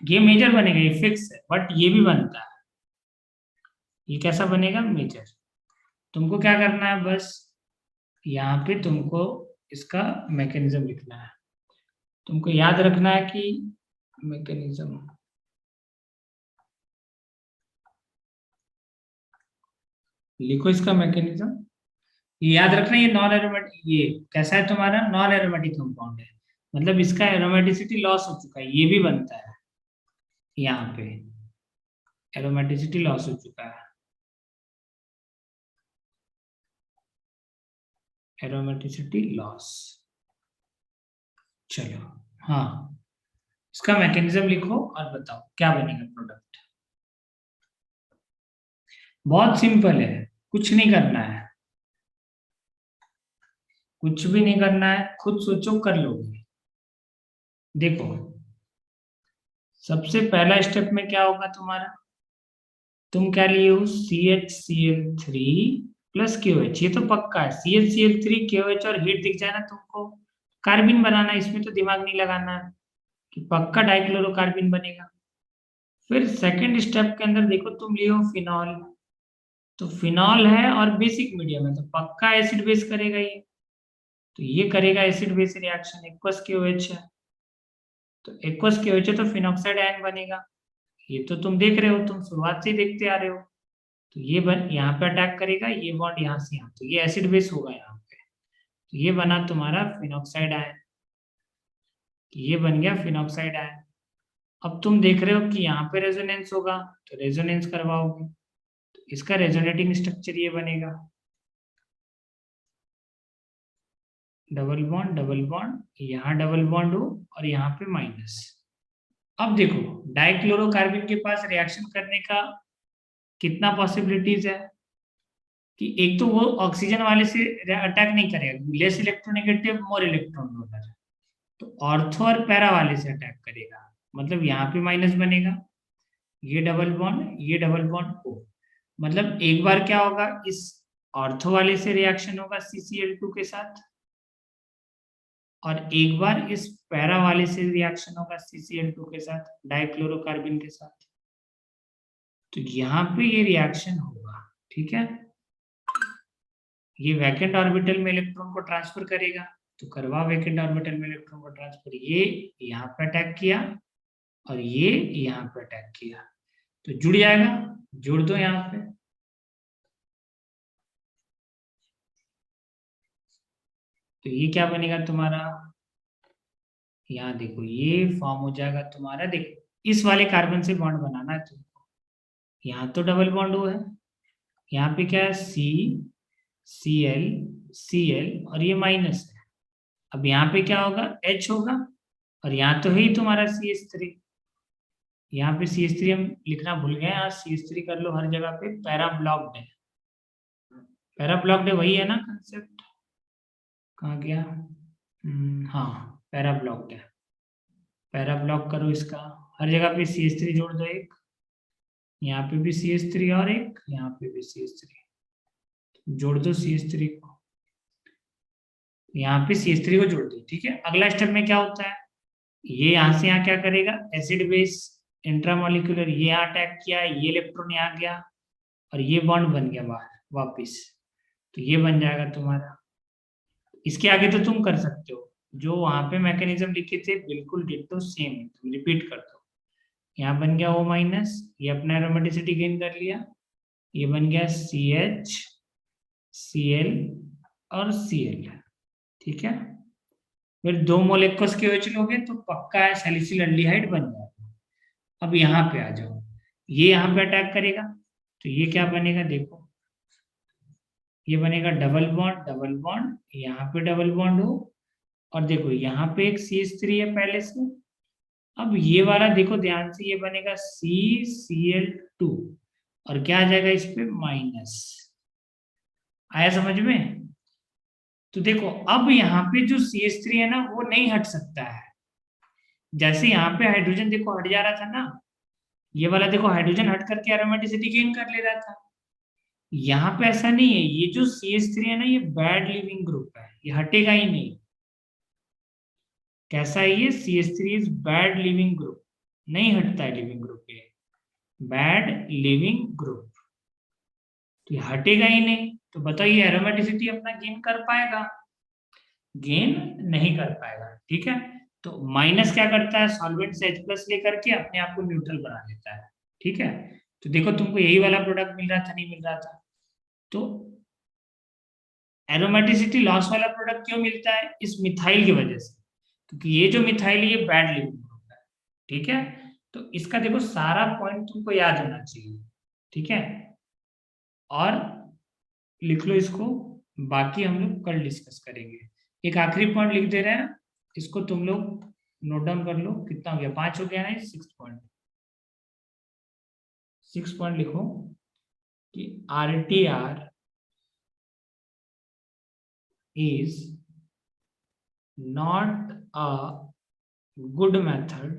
S1: ये मेजर बनेगा, ये फिक्स है, बट ये भी बनता है। ये कैसा बनेगा, मेजर। तुमको क्या करना है, बस यहाँ पे तुमको इसका मैकेनिज्म लिखना है। तुमको याद रखना है कि मैकेनिज्म, लिखो इसका मैकेनिज्म। ये याद रखना, ये नॉन एरोमेटिक, ये कैसा है तुम्हारा, नॉन एरोमेटिक कंपाउंड है। मतलब इसका एरोमेटिसिटी लॉस हो चुका है, ये भी बनता है। यहाँ पे एरोमेटिसिटी लॉस हो चुका है, एरोमेटिसिटी लॉस। चलो हाँ, इसका मैकेनिज्म लिखो और बताओ क्या बनेगा प्रोडक्ट। बहुत सिंपल है, कुछ नहीं करना है, कुछ भी नहीं करना है, खुद सोचो कर लोगे। देखो सबसे पहला स्टेप में क्या होगा तुम्हारा, तुम क्या लिए हो, CHCl3 प्लस KOH। ये तो पक्का है, CHCl3 KOH और हीट दिख जाए ना तुमको, कार्बिन बनाना है, इसमें तो दिमाग नहीं लगाना है कि पक्का डाइक्लोरोकार्बिन बनेगा। फिर सेकंड स्टेप के अंदर देखो तुम लिए हो फिनॉल, तो फिनॉल है और बेसिक मीडियम है, तो पक्का एसिड बेस करेगा ये। तो ये करेगा acid base reaction, aqueous KOH है, तो एक्वस KOH है तो फिनॉक्साइड आयन बनेगा। ये तो तुम देख रहे हो, तुम शुरुआत से ही देखते आ रहे हो। तो ये बन यहाँ पे अटैक करेगा, ये बॉन्ड यहाँ से यहाँ, तो ये एसिड बेस होगा यहाँ पे। तो ये बना तुम्हारा फिनॉक्साइड आयन, ये बन गया फिनॉक्साइड आयन। अब तुम देख रहे हो कि यहाँ पे रेजोनेंस होगा, तो रेजोनेंस करवाओगे, तो इसका रेजोनेटिंग स्ट्रक्चर ये बनेगा, डबल बॉन्ड, यहाँ डबल बॉन्ड हो और यहाँ पे माइनस। अब देखो डाइक्लोरोकार्बिन के पास रिएक्शन करने का कितना पॉसिबिलिटीज है, कि एक तो वो ऑक्सीजन वाले से अटैक नहीं करेगा, less electronegative more electron donor, तो ऑर्थो और पैरा वाले से अटैक करेगा। मतलब यहाँ पे माइनस बनेगा, ये डबल बॉन्ड ओ। मतलब एक बार क्या होगा, इस ऑर्थो वाले से रिएक्शन होगा CCl2 के साथ, और एक बार इस पैरा वाले से रिएक्शन होगा CCl2 के साथ, डाइक्लोरोकार्बिन के साथ। तो यहाँ पे ये रिएक्शन होगा, ठीक है। ये वैकेंट ऑर्बिटल में इलेक्ट्रॉन को ट्रांसफर करेगा, तो करवा वैकेंट ऑर्बिटल में इलेक्ट्रॉन को ट्रांसफर, ये यहाँ पे अटैक किया और ये यहाँ पे अटैक किया, तो जुड़ जाएगा, जोड़ दो यहाँ पे। तो ये क्या बनेगा तुम्हारा, यहाँ देखो ये फॉर्म हो जाएगा तुम्हारा, देखो इस वाले कार्बन से बॉन्ड बनाना है तुमको। यहाँ तो डबल बॉन्ड हो है, यहाँ पे क्या है, CCl और ये माइनस है। अब यहाँ पे क्या होगा, H होगा, और यहाँ तो है ही तुम्हारा CH3। यहाँ पे CH3 हम लिखना भूल गए, यहाँ CH3 कर लो हर जगह पे, पैरा ब्लॉक्ड है। पैरा ब्लॉक्ड है, वही है ना कंसेप्ट, कहाँ गया, हाँ पैरा ब्लॉक्ड है। पैरा ब्लॉक करो इसका, हर जगह पे CH3 जोड़ दो एक, यहाँ पे भी CH3 और एक, यहाँ पे भी CH3 जोड़ दो, CH3 को यहाँ पे CH3 को जोड़ दो, ठीक है। अगला स्टेप में क्या होता है, ये यहाँ से यहाँ क्या करेगा, एसिड बेस इंट्रामोलिकुलर, ये यहाँ अटैक किया, ये इलेक्ट्रॉन यहाँ गया और ये बॉन्ड बन गया बाहर वापिस, तो ये बन जाएगा तुम्हारा। इसके आगे तो तुम कर सकते हो, जो वहां पे मैकेनिज्म लिखे थे बिल्कुल डिट्टो सेम, तुम रिपीट कर दो। यहाँ बन गया O माइनस, ये अपना एरोमेटिसिटी गेन कर लिया, ये बन गया CH Cl और Cl, ठीक है। फिर 2 मोल एक्वस KOH लोगे तो पक्का है सैलिसिल एल्डिहाइड बन जाएगा। अब यहाँ पे आ जाओ, ये यहाँ पे अटैक करेगा, तो ये क्या बनेगा देखो, ये बनेगा डबल बॉन्ड, यहाँ पे डबल बॉन्ड हो, और देखो यहाँ पे एक CH3 है पहले से। अब ये वाला देखो ध्यान से, ये बनेगा CCl2, और क्या आ जाएगा इस पे माइनस। आया समझ में? तो देखो अब यहाँ पे जो CH3 है ना वो नहीं हट सकता है। जैसे यहाँ पे हाइड्रोजन देखो हट जा रहा था ना, ये वाला देखो हाइड्रोजन हट करके एरोमेटिसिटी गेन कर ले रहा था। यहाँ पे ऐसा नहीं है, ये जो CH3 है ना ये बैड लिविंग ग्रुप है, ये हटेगा ही नहीं। कैसा है ये? CH3 is bad leaving group, नहीं हटता है लिविंग ग्रुप, ये बैड लिविंग ग्रुप, तो ये हटेगा ही नहीं। तो बताइए एरोमेटिसिटी अपना गेन कर पाएगा? गेन नहीं कर पाएगा। ठीक है, तो माइनस क्या करता है, सॉल्वेंट से H+ लेकर के अपने आप को न्यूट्रल बना लेता है। ठीक है, तो देखो तुमको यही वाला प्रोडक्ट मिल रहा था, नहीं मिल रहा था? तो एरोमेटिसिटी लॉस वाला प्रोडक्ट क्यों मिलता है? इस मिथाइल की वजह से, क्योंकि ये जो मिथाइल है ये बैड लिविंग ग्रुप है। ठीक है, तो इसका देखो सारा पॉइंट तुमको याद होना चाहिए। ठीक है, और लिख लो इसको, बाकी हम लोग कल डिस्कस करेंगे। एक आखिरी पॉइंट लिख दे रहे हैं, इसको तुम लोग नोट डाउन कर लो। कितना हो गया? 5 हो गया ना? 6 पॉइंट, 6 पॉइंट लिखो कि RTR is not a good method,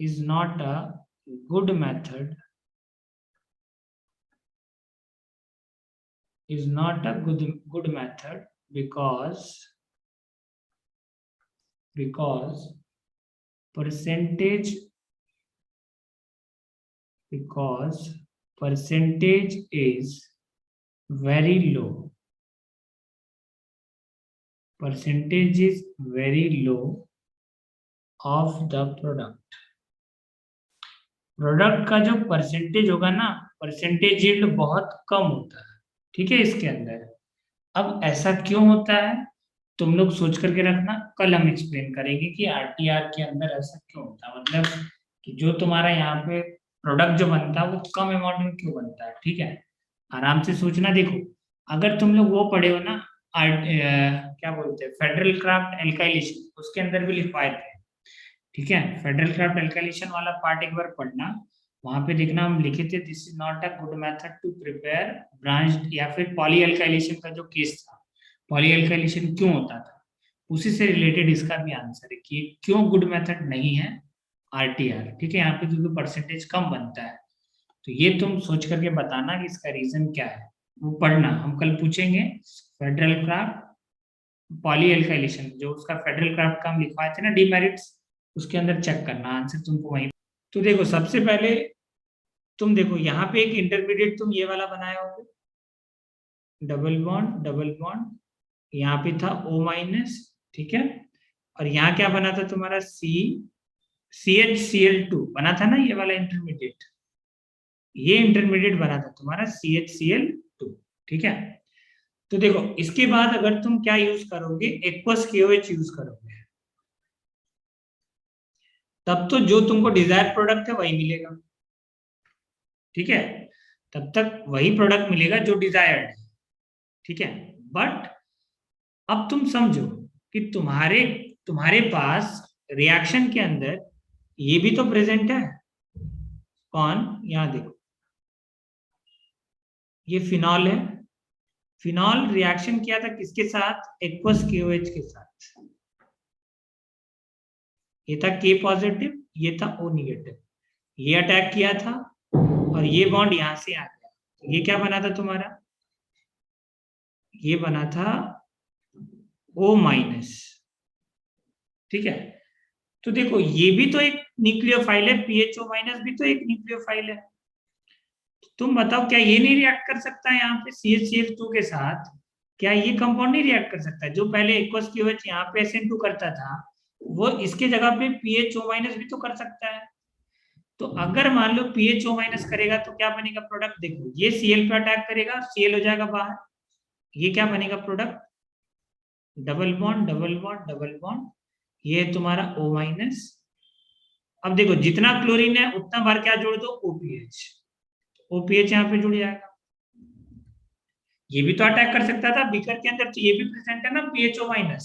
S1: is not a good method, is not a good method because percentage, because percentage is very low, percentage is very low of the product, product का जो percentage होगा ना, percentage yield बहुत कम होता है। ठीक है, इसके अंदर अब ऐसा क्यों होता है तुम लोग सोच करके रखना, कल हम एक्सप्लेन करेंगे कि RTR के अंदर ऐसा क्यों होता है, मतलब कि जो तुम्हारा यहाँ पे प्रोडक्ट जो बनता है वो कम अमाउंट में क्यों बनता है। ठीक है, आराम से सोचना। देखो अगर तुम लोग वो पढ़े हो ना, क्या बोलते हैं, फेडरल क्राफ्ट एल्काइलेशन, उसके अंदर भी लिखवाए थे। ठीक है, फेडरल क्राफ्ट एल्काइलेशन वाला पार्ट एक बार पढ़ना, वहां पे देखना हम लिखे थे this is not a good method to prepare branched, या फिर पॉली एल्काइलेशन का जो केस था, पॉली एल्काइलेशन क्यों होता था, उसी से रिलेटेड इसका भी आंसर है कि क्यों गुड मेथड नहीं है RTR। ठीक है, यहाँ पे क्योंकि परसेंटेज कम बनता है, तो ये तुम सोच करके बताना कि इसका रीजन क्या है, वो पढ़ना, हम कल पूछेंगे। फेडरल क्राफ्ट पॉली एल्काइलेशन, जो उसका फेडरल क्राफ्ट का हम लिखवाए थे ना डीमेरिट्स, उसके अंदर चेक करना आंसर तुमको वहीं। तो देखो सबसे पहले तुम देखो यहाँ पे एक इंटरमीडिएट तुम ये वाला बनाए होगे, डबल बॉन्ड, यहाँ पे था O-। ठीक है, और यहाँ क्या बना था तुम्हारा CHCl2 बना था ना, ये वाला इंटरमीडिएट, ये इंटरमीडिएट बना था तुम्हारा CHCl2। ठीक है, तो देखो इसके बाद अगर तुम क्या यूज करोगे, एक्वस KOH यूज करोगे, तब तो जो तुमको डिजायर प्रोडक्ट है वही मिलेगा। ठीक है, तब तक वही प्रोडक्ट मिलेगा जो डिजायर्ड है। ठीक है, बट अब तुम समझो कि तुम्हारे तुम्हारे पास रिएक्शन के अंदर ये भी तो प्रेजेंट है। कौन? यहां देखो, ये फिनॉल है। फिनॉल रिएक्शन किया था किसके साथ? एक्वस KOH के साथ। ये था K पॉजिटिव, ये था O निगेटिव, ये अटैक किया था और ये बॉन्ड यहां से आ गया, तो ये क्या बना था तुम्हारा? ये बना था O-। ठीक है, तो देखो ये भी तो एक न्यूक्लियोफाइल है, PHO- भी तो एक न्यूक्लियोफाइल है। तुम बताओ क्या ये नहीं रिएक्ट कर सकता है यहाँ पे CHCl2 के साथ? क्या ये कंपाउंड नहीं रिएक्ट कर सकता है? जो पहले एक्वस KOH यहाँ पे SN2 करता था, वो इसके जगह पे PHO- भी तो कर सकता है। तो अगर मान लो PHO- करेगा तो क्या बनेगा प्रोडक्ट? देखो ये Cl पे अटैक करेगा, Cl हो जाएगा बाहर, ये क्या बनेगा प्रोडक्ट? डबल बॉन्ड, ये है तुम्हारा O-। अब देखो जितना क्लोरीन है उतना बार क्या जोड़ दो? OPH। OPH यहाँ पे जुड़ जाएगा। ये भी तो अटैक कर सकता था बीकर के अंदर, तो ये भी प्रेजेंट है ना PHO माइनस,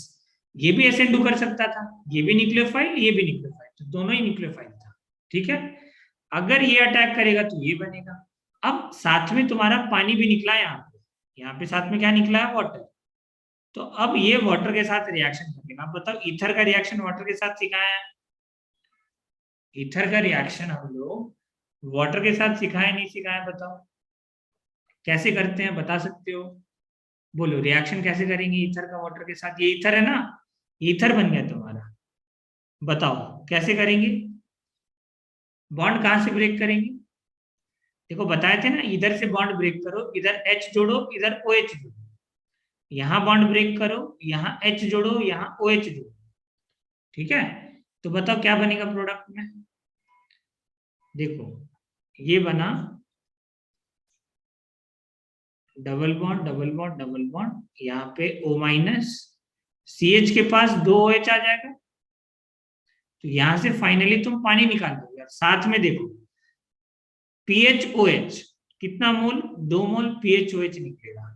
S1: ये भी SN2 कर सकता था, ये भी न्यूक्लियोफाइल, ये भी न्यूक्लियोफाइल, तो दोनों ही न्यूक्लियोफाइल था। ठीक है, अगर ये अटैक करेगा तो ये बनेगा। अब साथ में तुम्हारा पानी भी निकला है यहाँ पे साथ में क्या निकला है, वाटर। तो अब ये वाटर के साथ रिएक्शन करेगा। आप बताओ ईथर का रिएक्शन वाटर के साथ सिखाया है, ईथर का रिएक्शन हम लोग वाटर के साथ सिखाए नहीं सिखाए, बताओ कैसे करते हैं, बता सकते हो? बोलो रिएक्शन कैसे करेंगे ईथर का वाटर के साथ? ये ईथर है ना, ईथर बन गया तुम्हारा। बताओ कैसे करेंगे? बॉन्ड कहां से ब्रेक करेंगे? देखो बताए थे ना, इधर से बॉन्ड ब्रेक करो, इधर H जोड़ो, इधर OH जोड़ो, यहाँ बॉन्ड ब्रेक करो, यहाँ H जोड़ो, यहाँ OH जोड़ो। ठीक है, तो बताओ क्या बनेगा प्रोडक्ट में? देखो ये बना double bond double bond double bond, यहाँ पे O माइनस, CH के पास 2 OH आ जाएगा, तो यहां से फाइनली तुम पानी निकाल दोगे। साथ में देखो PHOH कितना मोल, 2 मोल PHOH निकलेगा।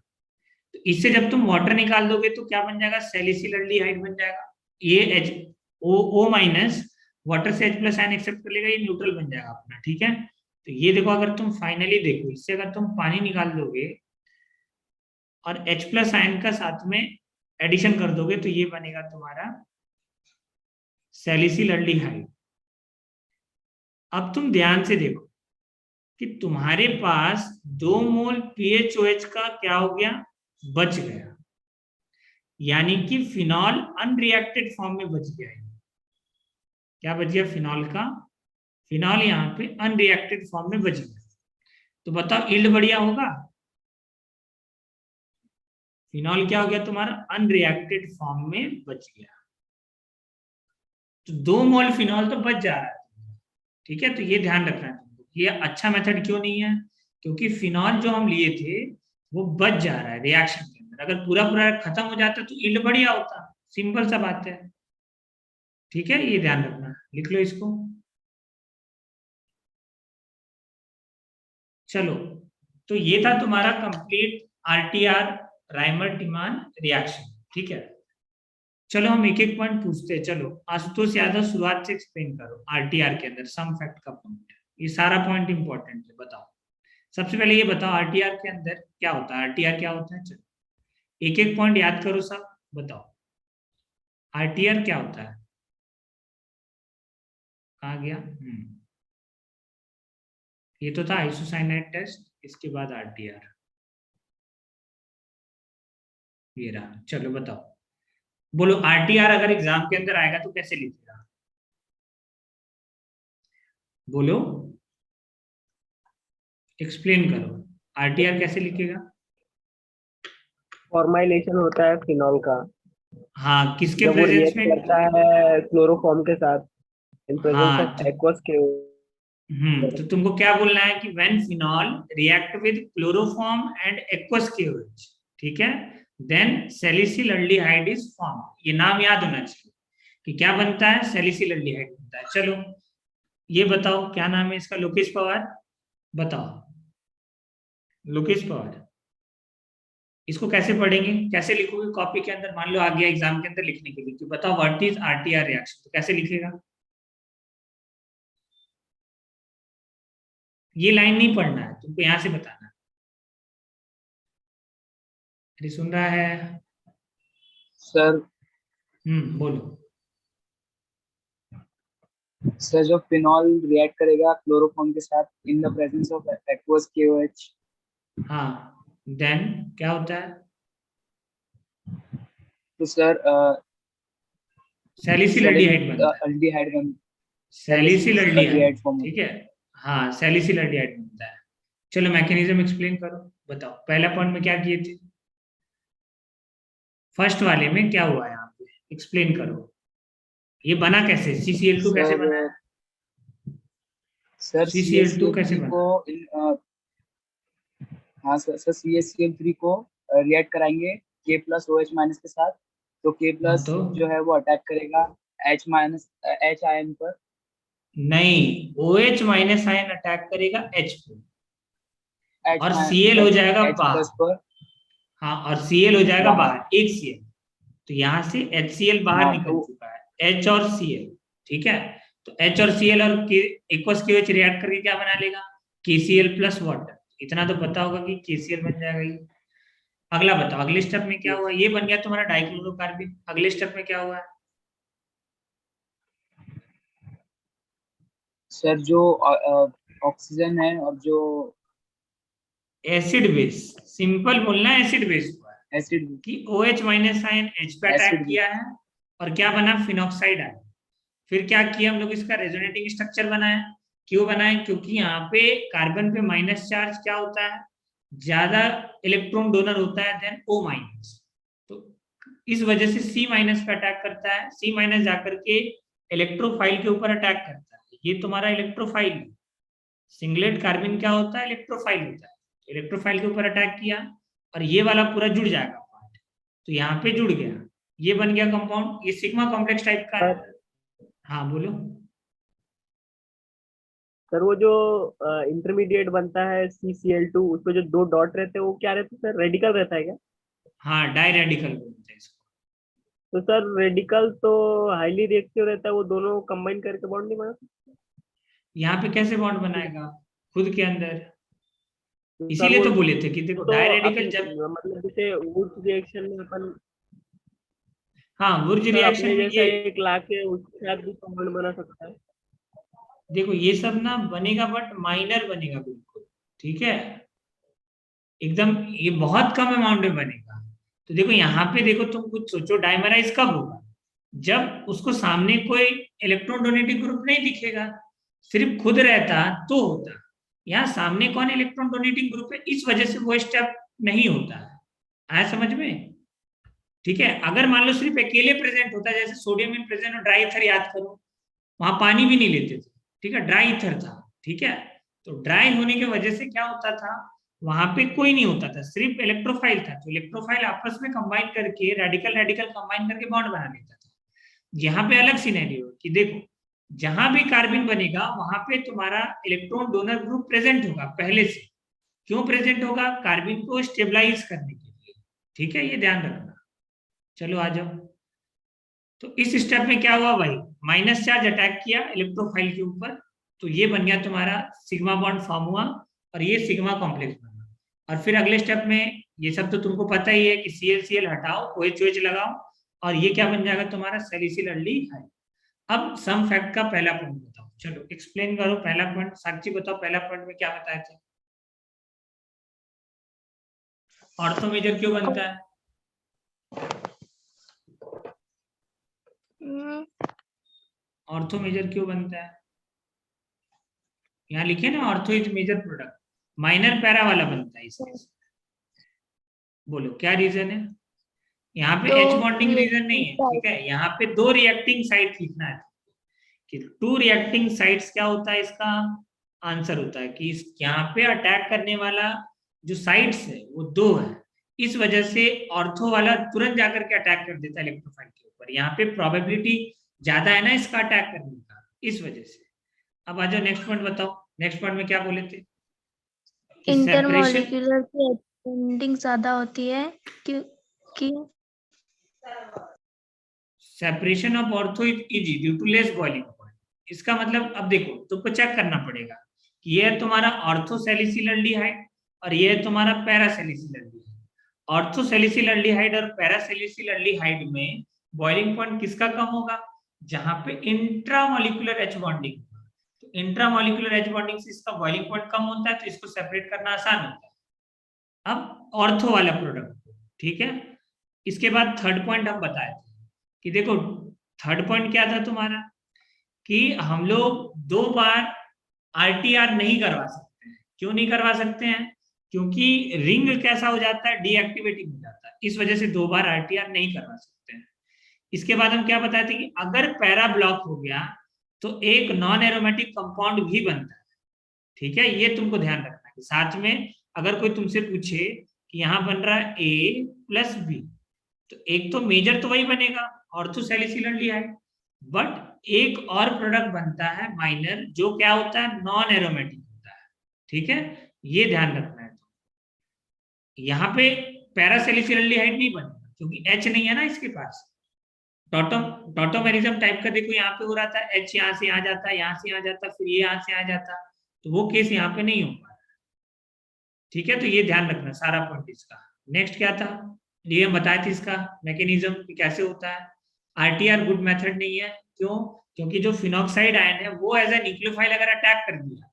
S1: तो इससे जब तुम वाटर निकाल दोगे तो क्या बन जाएगा, सैलिसिल एल्डिहाइड बन जाएगा। ये O माइनस वाटर से H प्लस आयन एक्सेप्ट कर लेगा, ये न्यूट्रल बन जाएगा अपना। ठीक है, तो ये देखो अगर तुम फाइनली देखो, इससे अगर तुम पानी निकाल दोगे और H प्लस आयन का साथ में एडिशन कर दोगे तो ये बनेगा तुम्हारा सैलिसिल एल्डिहाइड। अब तुम ध्यान से देखो कि तुम्हारे पास 2 मोल PHOH का क्या हो गया, बच गया, यानी कि फिनॉल अनरिएक्टेड फॉर्म में बच गया है। क्या बच गया फिनॉल का, फिनॉल यहाँ पे अनरिएक्टेड फॉर्म में बच गया। तो बताओ यील्ड बढ़िया होगा? फिनॉल क्या हो गया तुम्हारा, अनरिएक्टेड फॉर्म में बच गया, तो 2 मोल फिनॉल तो बच जा रहा है। ठीक है, तो ये ध्यान रखना है तुमको, ये अच्छा मेथड क्यों नहीं है, क्योंकि फिनॉल जो हम लिए थे वो बच जा रहा है रिएक्शन के अंदर। अगर पूरा पूरा खत्म हो जाता तो यील्ड बढ़िया होता, सिंपल सा बात है। ठीक है, ये ध्यान रखना, लिख लो इसको। चलो, तो ये था तुम्हारा कंप्लीट RTR राइमर टिमान रिएक्शन। ठीक है, चलो हम एक एक पॉइंट पूछते हैं। चलो आशुतोष यादव शुरुआत से एक्सप्लेन करो RTR के अंदर सम फैक्ट का पॉइंट, ये सारा पॉइंट इंपॉर्टेंट है, बताओ। सबसे पहले ये बताओ RTR के अंदर क्या होता है, RTR क्या होता है? चलो एक एक पॉइंट याद करो सब, बताओ RTR क्या होता है। कहाँ गया? ये तो था आइसोसाइनाइड टेस्ट, इसके बाद RTR ये रहा। चलो बताओ, बोलो RTR अगर एग्जाम के अंदर आएगा तो कैसे लिखेगा? बोलो, एक्सप्लेन करो, RTR कैसे लिखेगा?
S2: फॉर्माइलेशन होता है फिनॉल का,
S1: हाँ, किसके
S2: जब वो
S1: प्रेजेंस
S2: रिएक्ट
S1: में?
S2: करता है क्लोरोफॉर्म के साथ इन प्रेजेंस
S1: हाँ
S2: ऑफ
S1: तो
S2: एक्वस के।
S1: तो तुमको क्या बोलना है कि when phenol react with chloroform and aqueous KOH, ठीक है, then salicyl aldehyde is form. ये नाम याद होना चाहिए कि क्या बनता है, सैलिसिल एल्डिहाइड बनता है। चलो ये बताओ क्या नाम है इसका, लोकेश पवार, बताओ लोकेश पवार, इसको कैसे पढ़ेंगे, कैसे लिखोगे कॉपी के अंदर? मान लो आ गया एग्जाम के अंदर लिखने के लिए कि बताओ व्हाट इज RTR रिएक्शन, तो कैसे लिखेगा? ये लाइन नहीं पढ़ना है तुमको, यहां से बताना। अरे सुन रहा है?
S2: सर
S1: बोलो।
S2: सर जो फिनॉल रिएक्ट करेगा क्लोरोफॉर्म के साथ in the presence of aqueous KOH।
S1: हाँ, देन क्या होता है?
S2: तो सर
S1: सैलिसिल एल्डिहाइड बनता है,
S2: एल्डिहाइड बन
S1: सैलिसिल एल्डिहाइड।
S2: Aldehyde form.
S1: ठीक है, हाँ सैलिसिल एल्डिहाइड बनता है। चलो मैकेनिज्म एक्सप्लेन करो, बताओ पहला पॉइंट में क्या किए थे, फर्स्ट वाले में क्या हुआ यहाँ पे, एक्सप्लेन करो। ये बना कैसे, CCl2 कैसे बना है?
S2: सर
S1: CCl2 कैसे
S2: CH3
S1: बना?
S2: को हाँ सर CH3 को रिएक्ट कराएंगे K+OH- के साथ, तो
S1: हाँ
S2: K+
S1: तो
S2: जो है वो अटैक करेगा H आयन पर।
S1: नहीं, OH माइनस आयन अटैक करेगा H पे। और Cl हो जाएगा
S2: H
S1: बाहर।
S2: प्लस पर।
S1: हाँ, और Cl हो जाएगा
S2: बाहर।
S1: बाहर, एक Cl। तो यहाँ से HCl बाहर
S2: हाँ
S1: निकल
S2: तो
S1: चुका है, H और Cl। ठीक है, तो H और Cl और एक्वस KOH रिएक्ट करके क्या बना लेगा, KCl प्लस वाटर। इतना तो पता होगा कि KCl बन जाएगा ये। अगला बताओ, अगले स्टेप में क्या हुआ, ये बन गया तुम्हारा डाइक्लोरोकार्बन। अगले स्टेप में क्या हुआ है?
S2: सर जो ऑक्सीजन है और जो
S1: एसिड बेस, सिंपल बोलना है, एसिड बेस हुआ है
S2: एसिड
S1: कि OH माइनस आयन H पे अटैक
S2: एसिड
S1: किया है और क्या बना, फिनॉक्साइड आया। फिर क्या किया हम लोग, इसका रेजोनेटिंग स्ट्रक्चर बनाया। क्यों बनाए, क्योंकि यहाँ पे कार्बन पे माइनस चार्ज क्या होता है, ज्यादा इलेक्ट्रॉन डोनर होता है देन O माइनस। तो इस वजह से C माइनस पे अटैक करता है, C माइनस जाकर के इलेक्ट्रोफाइल के ऊपर अटैक करता है। ये तुम्हारा इलेक्ट्रोफाइल है। सिंगलेट कार्बन क्या होता है, इलेक्ट्रोफाइल होता है। इलेक्ट्रोफाइल के ऊपर अटैक किया और ये वाला पूरा जुड़ जाएगा पार्ट, तो यहाँ पे जुड़ गया, ये बन गया कंपाउंड। ये सिग्मा कॉम्प्लेक्स टाइप का है। हाँ बोलो।
S3: सर वो जो इंटरमीडिएट बनता है CCl2, उसमें जो दो डॉट रहते हैं वो क्या रहते हैं सर, रेडिकल रहता है क्या?
S1: हाँ, डाई रेडिकल बोलते हैं इसको।
S3: तो सर रेडिकल तो हाईली रिएक्टिव रहता है, वो दोनों कंबाइन करके बॉन्ड नहीं बना सकते?
S1: यहाँ पे कैसे बॉन्ड बनाएगा, खुद के अंदर।
S3: तो सर
S1: इसीलिए
S3: वो
S1: तो बोले थे कि देखो
S3: तो
S1: डाई
S3: अपने
S1: रेडिकल जब,
S3: मतलब जैसे वुड रिएक्शन में अपन,
S1: हाँ वुर्ज
S3: सर
S1: रिएक्शन
S3: अपने
S1: में
S3: जैसा
S1: ये,
S3: एक ला के उसके साथ भी तो बॉन्ड बना सकता है।
S1: देखो ये सब ना बनेगा बट माइनर बनेगा बिल्कुल। ठीक है, एकदम ये बहुत कम अमाउंट में बनेगा। तो देखो यहाँ पे देखो, तुम कुछ सोचो, डाइमराइज कब होगा, जब उसको सामने कोई इलेक्ट्रॉन डोनेटिंग ग्रुप नहीं दिखेगा, सिर्फ खुद रहता तो होता। यहाँ सामने कौन इलेक्ट्रॉन डोनेटिंग ग्रुप है, इस वजह से वो स्टेप नहीं होता है। आया समझ में? ठीक है, अगर मान लो सिर्फ अकेले प्रेजेंट होता, जैसे सोडियम इन प्रेजेंट और ड्राई ईथर याद करो, वहां पानी भी नहीं लेते थे। ठीक है, ड्राई ईथर था। ठीक है, तो ड्राई होने की वजह से क्या होता था, वहां पे कोई नहीं होता था, सिर्फ इलेक्ट्रोफाइल था। तो इलेक्ट्रोफाइल आपस में कंबाइन करके रेडिकल रेडिकल कंबाइन करके बॉन्ड बना लेता था। यहाँ पे अलग सिनेरियो कि देखो, जहां भी कार्बन बनेगा वहां पे तुम्हारा इलेक्ट्रॉन डोनर ग्रुप प्रेजेंट होगा पहले से। क्यों प्रेजेंट होगा, कार्बन को स्टेबलाइज करने के लिए। ठीक है, ये ध्यान रखना। चलो आ जाओ। तो इस स्टेप में क्या हुआ भाई, माइनस चार्ज अटैक किया इलेक्ट्रोफाइल के ऊपर, तो ये बन गया तुम्हारा सिग्मा बॉन्ड फॉर्म हुआ और ये सिग्मा कॉम्प्लेक्स बना। और फिर अगले स्टेप में ये सब तो तुमको पता ही है कि ClCl हटाओ, OH लगाओ, और ये क्या बन जाएगा तुम्हारा सैलिसिल एल्डिहाइड। अब सम फैक्ट का पहला पॉइंट बताओ, चलो एक्सप्लेन करो पहला पॉइंट। साक्षी बताओ पहला पॉइंट में क्या बताया था, ऑर्थो मेजर क्यों बनता है? ऑर्थो मेजर क्यों बनता है, यहाँ लिखे ना, ortho is major product, minor para वाला बनता है इसमें। बोलो क्या रीजन है, यहाँ पे H बॉन्डिंग रीजन नहीं है। ठीक है, यहाँ पे दो रिएक्टिंग साइट लिखना है कि टू रिएक्टिंग साइट्स क्या होता है, इसका आंसर होता है कि यहाँ पे अटैक करने वाला जो साइट्स है वो दो है। इस वजह से ऑर्थो वाला तुरंत जाकर के अटैक कर देता है इलेक्ट्रोफाइल के ऊपर। यहाँ पे प्रोबेबिलिटी ज्यादा है ना इसका अटैक करने का, इस वजह से। अब आ जाओ नेक्स्ट पॉइंट बताओ, नेक्स्ट पॉइंट में क्या बोले थे,
S4: इंटरमॉलिक्यूलर की बॉन्डिंग ज्यादा होती है क्योंकि
S1: separation of ortho is easy due to less boiling point. इसका मतलब अब देखो तुमको चेक करना पड़ेगा कि ये है तुम्हारा ऑर्थो सैलिसिल एल्डिहाइड और ये है तुम्हारा para salicyl aldehyde. Ortho salicyl aldehyde और पैरा सैलिसिल एल्डिहाइड में बॉइलिंग पॉइंट किसका कम होगा, जहां पे इंट्रामोलिकुलर एच बॉन्डिंग। तो इंट्रामोलिकुलर एच बॉन्डिंग से इसका बॉइलिंग पॉइंट कम होता है, तो इसको सेपरेट करना आसान होता है। अब ऑर्थो वाला प्रोडक्ट, ठीक है। इसके बाद थर्ड पॉइंट हम बताए थे कि देखो, थर्ड पॉइंट क्या था तुम्हारा कि हम लोग दो बार RTR नहीं करवा सकते हैं। क्यों नहीं करवा सकते हैं, क्योंकि रिंग कैसा हो जाता है, डीएक्टिवेटिंग हो जाता है। इस वजह से दो बार RTR नहीं करवा सकते हैं। इसके बाद हम क्या बताए थे कि अगर पैरा ब्लॉक हो गया तो एक नॉन एरोमेटिक कंपाउंड भी बनता है। ठीक है, ये तुमको ध्यान रखना है। साथ में अगर कोई तुमसे पूछे कि यहाँ बन रहा है A प्लस B, तो एक तो मेजर तो वही बनेगा ऑर्थो सैलिसिल एल्डिहाइड, बट एक और प्रोडक्ट बनता है माइनर, जो क्या होता है, नॉन एरोमेटिक होता है। ठीक है, ये ध्यान रखना है। यहाँ पे पैरासेलिसिलडिहाइड नहीं बनेगा क्योंकि H नहीं है ना इसके पास। टॉटोमेरिज्म टाइप का देखो यहाँ पे हो रहा था, H यहाँ से आ जाता, यहाँ से आ जाता, फिर ये यहाँ से आ जाता, तो वो केस यहाँ पे नहीं हो पा रहा। ठीक है, तो ये ध्यान रखना सारा पॉइंट इसका। नेक्स्ट क्या था, ये हम बताए थे इसका मैकेनिज्म कि कैसे होता है। आरटीआर गुड मेथड नहीं है, क्यों? क्योंकि जो फिनॉक्साइड आयन है वो एज ए न्यूक्लियोफाइल अगर अटैक कर दिया,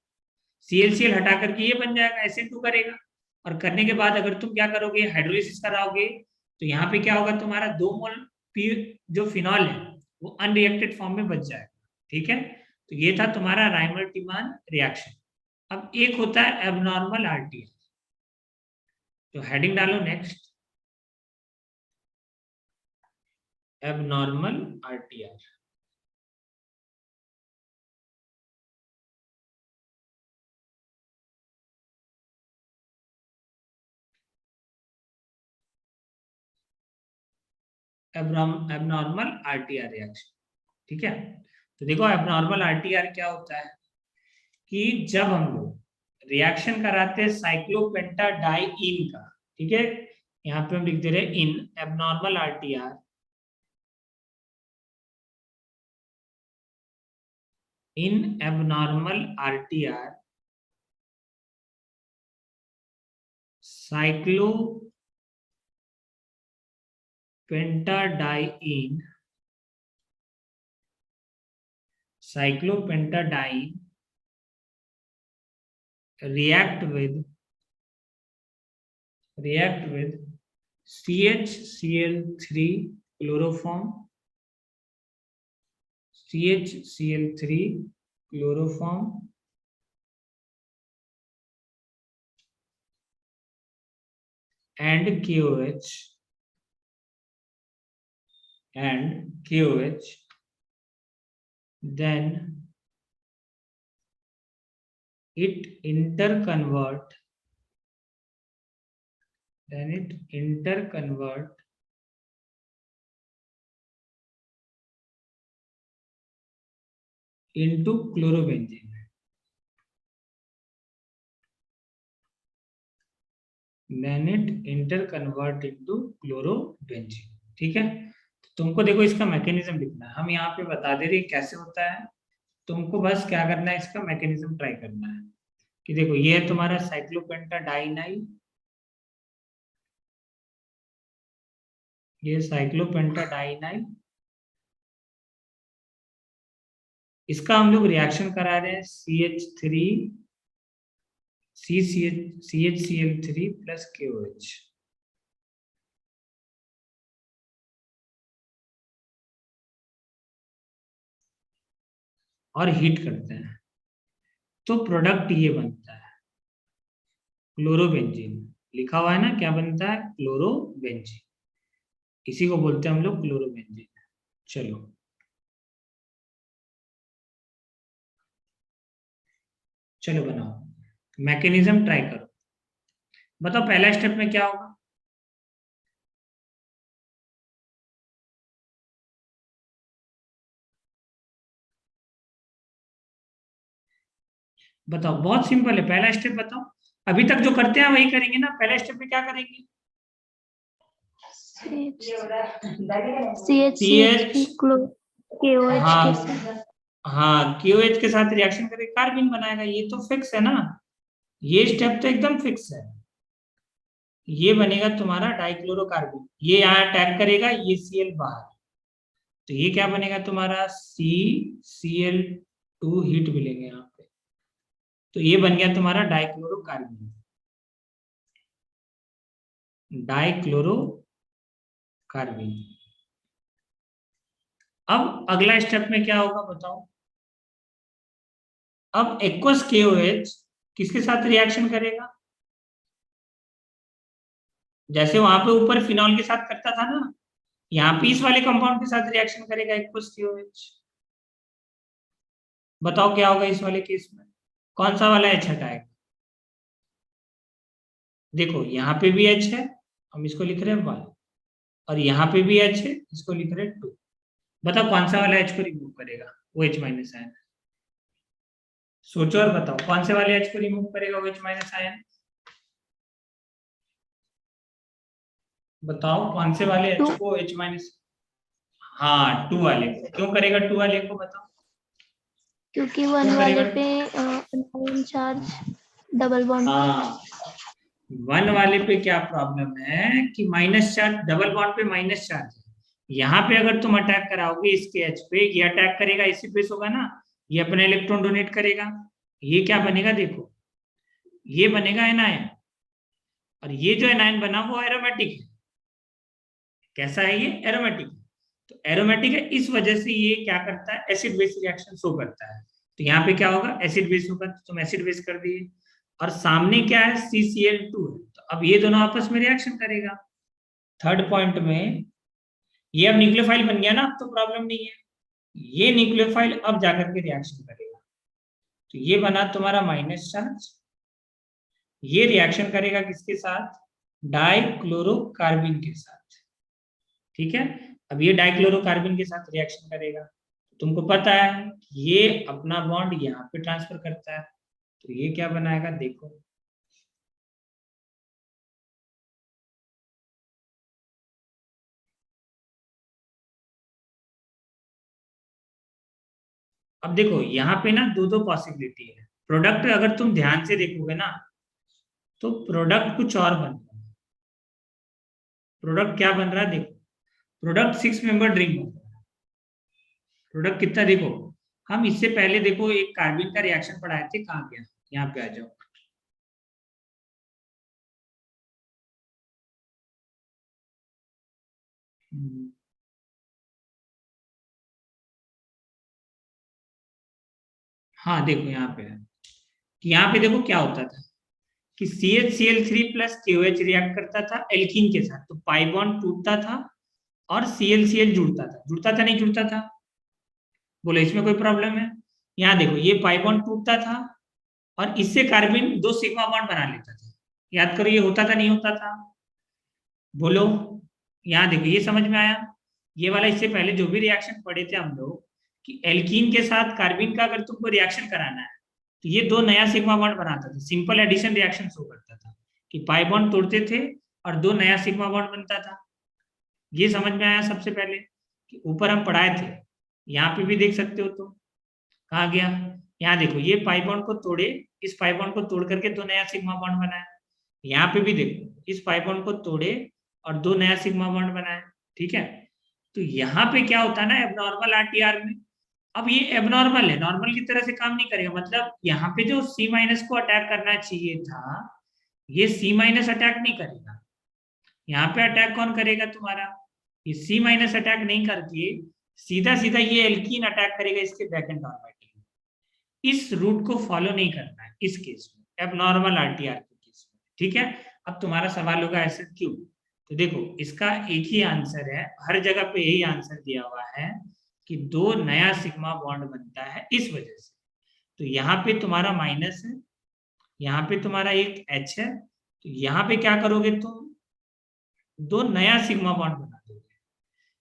S1: ClCl हटा करके ये बन जाएगा, Sn2 करेगा, और करने के बाद अगर तुम क्या करोगे, हाइड्रोलिसिस कराओगे, तो यहाँ पे क्या होगा, तुम्हारा 2 मोल जो फिनॉल है वो अनरिएक्टेड फॉर्म में बच जाएगा। ठीक है, तो ये था तुम्हारा राइमर-टीमान रिएक्शन। अब एक होता है एबनॉर्मल आरटीआर, तो हेडिंग डालो next, abnormal RTR. Abnormal RTR reaction. ठीक है, तो देखो एबनॉर्मल आरटीआर क्या होता है कि जब हम लोग रिएक्शन कराते हैं साइक्लोपेंटाडाइईन का, ठीक है, यहाँ पे हम लिख दे रहे हैं in abnormal RTR, in abnormal RTR cyclopentadiene react with CHCl3 chloroform, CHCl3 chloroform and KOH then it interconvert into chlorobenzene. Then it interconvert into chlorobenzene. ठीक है, तो तुमको देखो इसका मैकेनिज्म लिखना है, हम यहाँ पे बता दे रहे हैं कैसे होता है, तुमको बस क्या करना है, इसका मैकेनिज्म ट्राई करना है। कि देखो ये है तुम्हारा साइक्लोपेंटाडाइनाइल, ये साइक्लोपेंटाडाइनाइल, इसका हम लोग रिएक्शन करा रहे हैं CHCl3 प्लस KOH। और हीट करते हैं, तो प्रोडक्ट ये बनता है क्लोरोबेंजीन। लिखा हुआ है ना क्या बनता है, क्लोरोबेंजीन, इसी को बोलते हैं हम लोग क्लोरोबेंजीन। चलो बनाओ, मैकेनिज्म ट्राई करो, बताओ पहला स्टेप में क्या होगा। बताओ, बहुत सिंपल है, पहला स्टेप बताओ, अभी तक जो करते हैं वही करेंगे ना। पहला स्टेप में क्या करेंगे, हाँ KOH के साथ रिएक्शन करके कार्बिन बनाएगा, ये तो फिक्स है ना, ये स्टेप तो एकदम फिक्स है। ये बनेगा तुम्हारा डाइक्लोरोकार्बन, ये यहाँ अटैक करेगा, ये Cl बाहर, तो ये क्या बनेगा तुम्हारा CCl2 हीट मिलेंगे यहाँ पे, तो ये बन गया तुम्हारा डाइक्लोरोकार्बन, अब अगला स्टेप में क्या होगा बताओ, अब एक्वस KOH किसके साथ रिएक्शन करेगा, जैसे वहां पे ऊपर फिनॉल के साथ करता था ना, यहाँ पे इस वाले कंपाउंड के साथ रिएक्शन करेगा एक्वस KOH। बताओ क्या होगा इस वाले केस में, कौन सा वाला H हटाएगा, देखो यहाँ पे भी H है, हम इसको लिख रहे हैं 1, और यहाँ पे भी H है, इसको लिख रहे हैं 2। बताओ कौन सा वाला H को रिमूव करेगा, वो H माइनस आयन, सोचो और बताओ कौन से वाले H को रिमूव करेगा वो H माइनस आयन। बताओ कौन से वाले
S4: Two.
S1: H को H माइनस, हाँ 2 वाले को। क्यों करेगा 2 वाले को, बताओ
S4: क्योंकि
S1: क्यों
S4: 1 वाले
S1: करेगा?
S4: पे ion चार्ज डबल बॉन्ड।
S1: हाँ 1 वाले पे क्या प्रॉब्लम है कि माइनस चार्ज, डबल बॉन्ड पे माइनस चार्ज है। यहाँ पे अगर तुम अटैक कराओगे इसके एच पे, ये अटैक करेगा, इसी पे होगा ना, ये अपने इलेक्ट्रॉन डोनेट करेगा, ये क्या बनेगा देखो, ये बनेगा एनायन, और ये जो एनायन बना वो एरोमेटिक है। कैसा है ये? एरोमेटिक। तो एरोमेटिक है, इस वजह से ये क्या करता है, एसिड बेस रिएक्शन शो करता है। तो यहाँ पे क्या होगा, एसिड बेस होगा, तो तुम एसिड बेस कर दिए, और सामने क्या है, CCl2 है, तो अब ये दोनों आपस में रिएक्शन करेगा। थर्ड पॉइंट में ये अब न्यूक्लियोफाइल बन गया ना, अब तो प्रॉब्लम नहीं है, ये न्यूक्लियोफाइल अब जाकर के रिएक्शन करेगा। तो ये बना तुम्हारा माइनस चार्ज, ये रिएक्शन करेगा किसके साथ, डाइक्लोरोकार्बिन के साथ। ठीक है, अब ये डाइक्लोरोकार्बिन के साथ रिएक्शन करेगा। तुमको पता है ये अपना बॉन्ड यहाँ पे ट्रांसफर करता है, तो ये क्या बनाएगा देखो, अब देखो यहाँ पे ना दो दो पॉसिबिलिटी है। प्रोडक्ट अगर तुम ध्यान से देखोगे ना, तो प्रोडक्ट कुछ और बन रहा है। प्रोडक्ट क्या बन रहा है देखो, प्रोडक्ट 6 मेंबर ड्रिंक बन रहा है। प्रोडक्ट कितना देखो, हम इससे पहले देखो एक कार्बिन का रिएक्शन पढ़ाए थे, कहाँ गया, यहाँ पे आ जाओ। हाँ देखो यहाँ पे है, कि यहाँ पे देखो क्या होता था कि CHCl3 प्लस KOH रिएक्ट करता था एल्कीन के साथ, तो पाई बॉन्ड टूटता था और ClCl जुड़ता था नहीं जुड़ता था, बोलो इसमें कोई प्रॉब्लम है? यहाँ देखो ये पाई बॉन्ड टूटता था और इससे कार्बन 2 सिग्मा बॉन्ड बना लेता था। याद करो ये होता था नहीं होता था, बोलो। यहाँ देखो ये समझ में आया, ये वाला इससे पहले जो भी रिएक्शन पढ़े थे हम लोग, कि एल्कीन के साथ कार्बिन का अगर तुमको रिएक्शन कराना है, तो ये 2 नया सिग्मा बॉन्ड बनाता था, सिंपल एडिशन रिएक्शन शो करता था कि पाई बॉन्ड तोड़ते थे और 2 नया सिग्मा बॉन्ड बनता था। ये समझ में आया सबसे पहले, कि ऊपर हम पढ़ाए थे, यहाँ पे भी देख सकते हो तुम, कहाँ गया, यहाँ देखो ये पाई बॉन्ड को तोड़े, इस पाई बॉन्ड को तोड़ करके 2 नया सिग्मा बॉन्ड बनाया। यहाँ पे भी देखो इस पाई बॉन्ड को तोड़े और 2 नया सिग्मा बॉन्ड बनाया। ठीक है, तो यहाँ पे क्या होता है ना एबनॉर्मल RTR में, अब ये एबनॉर्मल है, नॉर्मल की तरह से काम नहीं करेगा, मतलब यहाँ पे जो C- को अटैक करना चाहिए था, ये C- अटैक नहीं करेगा। यहाँ पे अटैक कौन करेगा तुम्हारा, ये C- अटैक नहीं करके सीधा सीधा ये एल्कीन अटैक करेगा इसके बैक एंड ऑर्बिटल में। इस रूट को फॉलो नहीं करना है इस केस में, एबनॉर्मल RTR के केस में। ठीक है, अब तुम्हारा सवाल होगा ऐसा क्यों, तो देखो इसका एक ही आंसर है, हर जगह पे यही आंसर दिया हुआ है कि 2 नया सिग्मा बॉन्ड बनता है इस वजह से। तो यहाँ पे तुम्हारा माइनस है, यहाँ पे तुम्हारा एक H है, तो यहाँ पे क्या करोगे तुम, 2 नया सिग्मा बॉन्ड बना दोगे,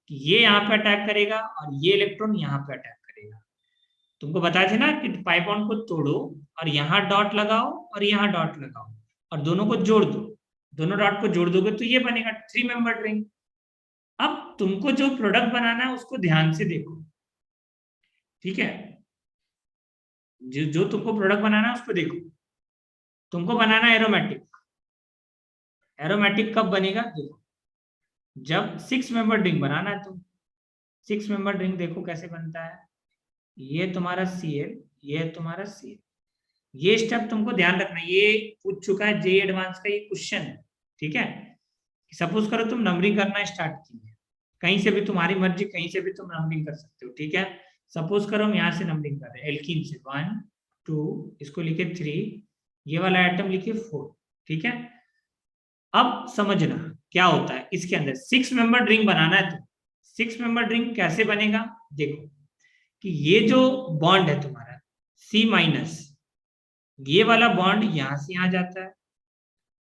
S1: कि ये यहाँ पे अटैक करेगा और ये इलेक्ट्रॉन यहाँ पे अटैक करेगा। तुमको बताया थे ना कि पाई बॉन्ड को तोड़ो और यहाँ डॉट लगाओ और यहाँ डॉट लगाओ और दोनों को जोड़ दो, दोनों डॉट को जोड़ दोगे तो ये बनेगा 3 मेंबर रिंग। अब तुमको जो प्रोडक्ट बनाना है उसको ध्यान से देखो, ठीक है, जो तुमको प्रोडक्ट बनाना है उसको देखो। तुमको बनाना है एरोमेटिक, एरोमेटिक कब बनेगा देखो, जब 6 मेंबर रिंग बनाना है तुम। 6 मेंबर रिंग देखो कैसे बनता है, ये तुम्हारा Cl, ये तुम्हारा Cl। ये स्टेप तुमको ध्यान रखना, ये पूछ चुका है JEE एडवांस का, ये क्वेश्चन है। ठीक है, सपोज करो तुम नंबरिंग करना स्टार्ट की है, कहीं से भी तुम्हारी मर्जी, कहीं से भी तुम नंबरिंग कर सकते हो। ठीक है, सपोज करो हम यहाँ से नंबरिंग कर रहे हैं, एल्कीन से 1 2, इसको लिखे 3, ये वाला आइटम लिखे 4। ठीक है, अब समझना क्या होता है इसके अंदर, 6 मेंबर रिंग बनाना है तो 6 मेंबर रिंग कैसे बनेगा देखो, कि ये जो बॉन्ड है तुम्हारा C-, ये वाला बॉन्ड यहां से यहां जाता है,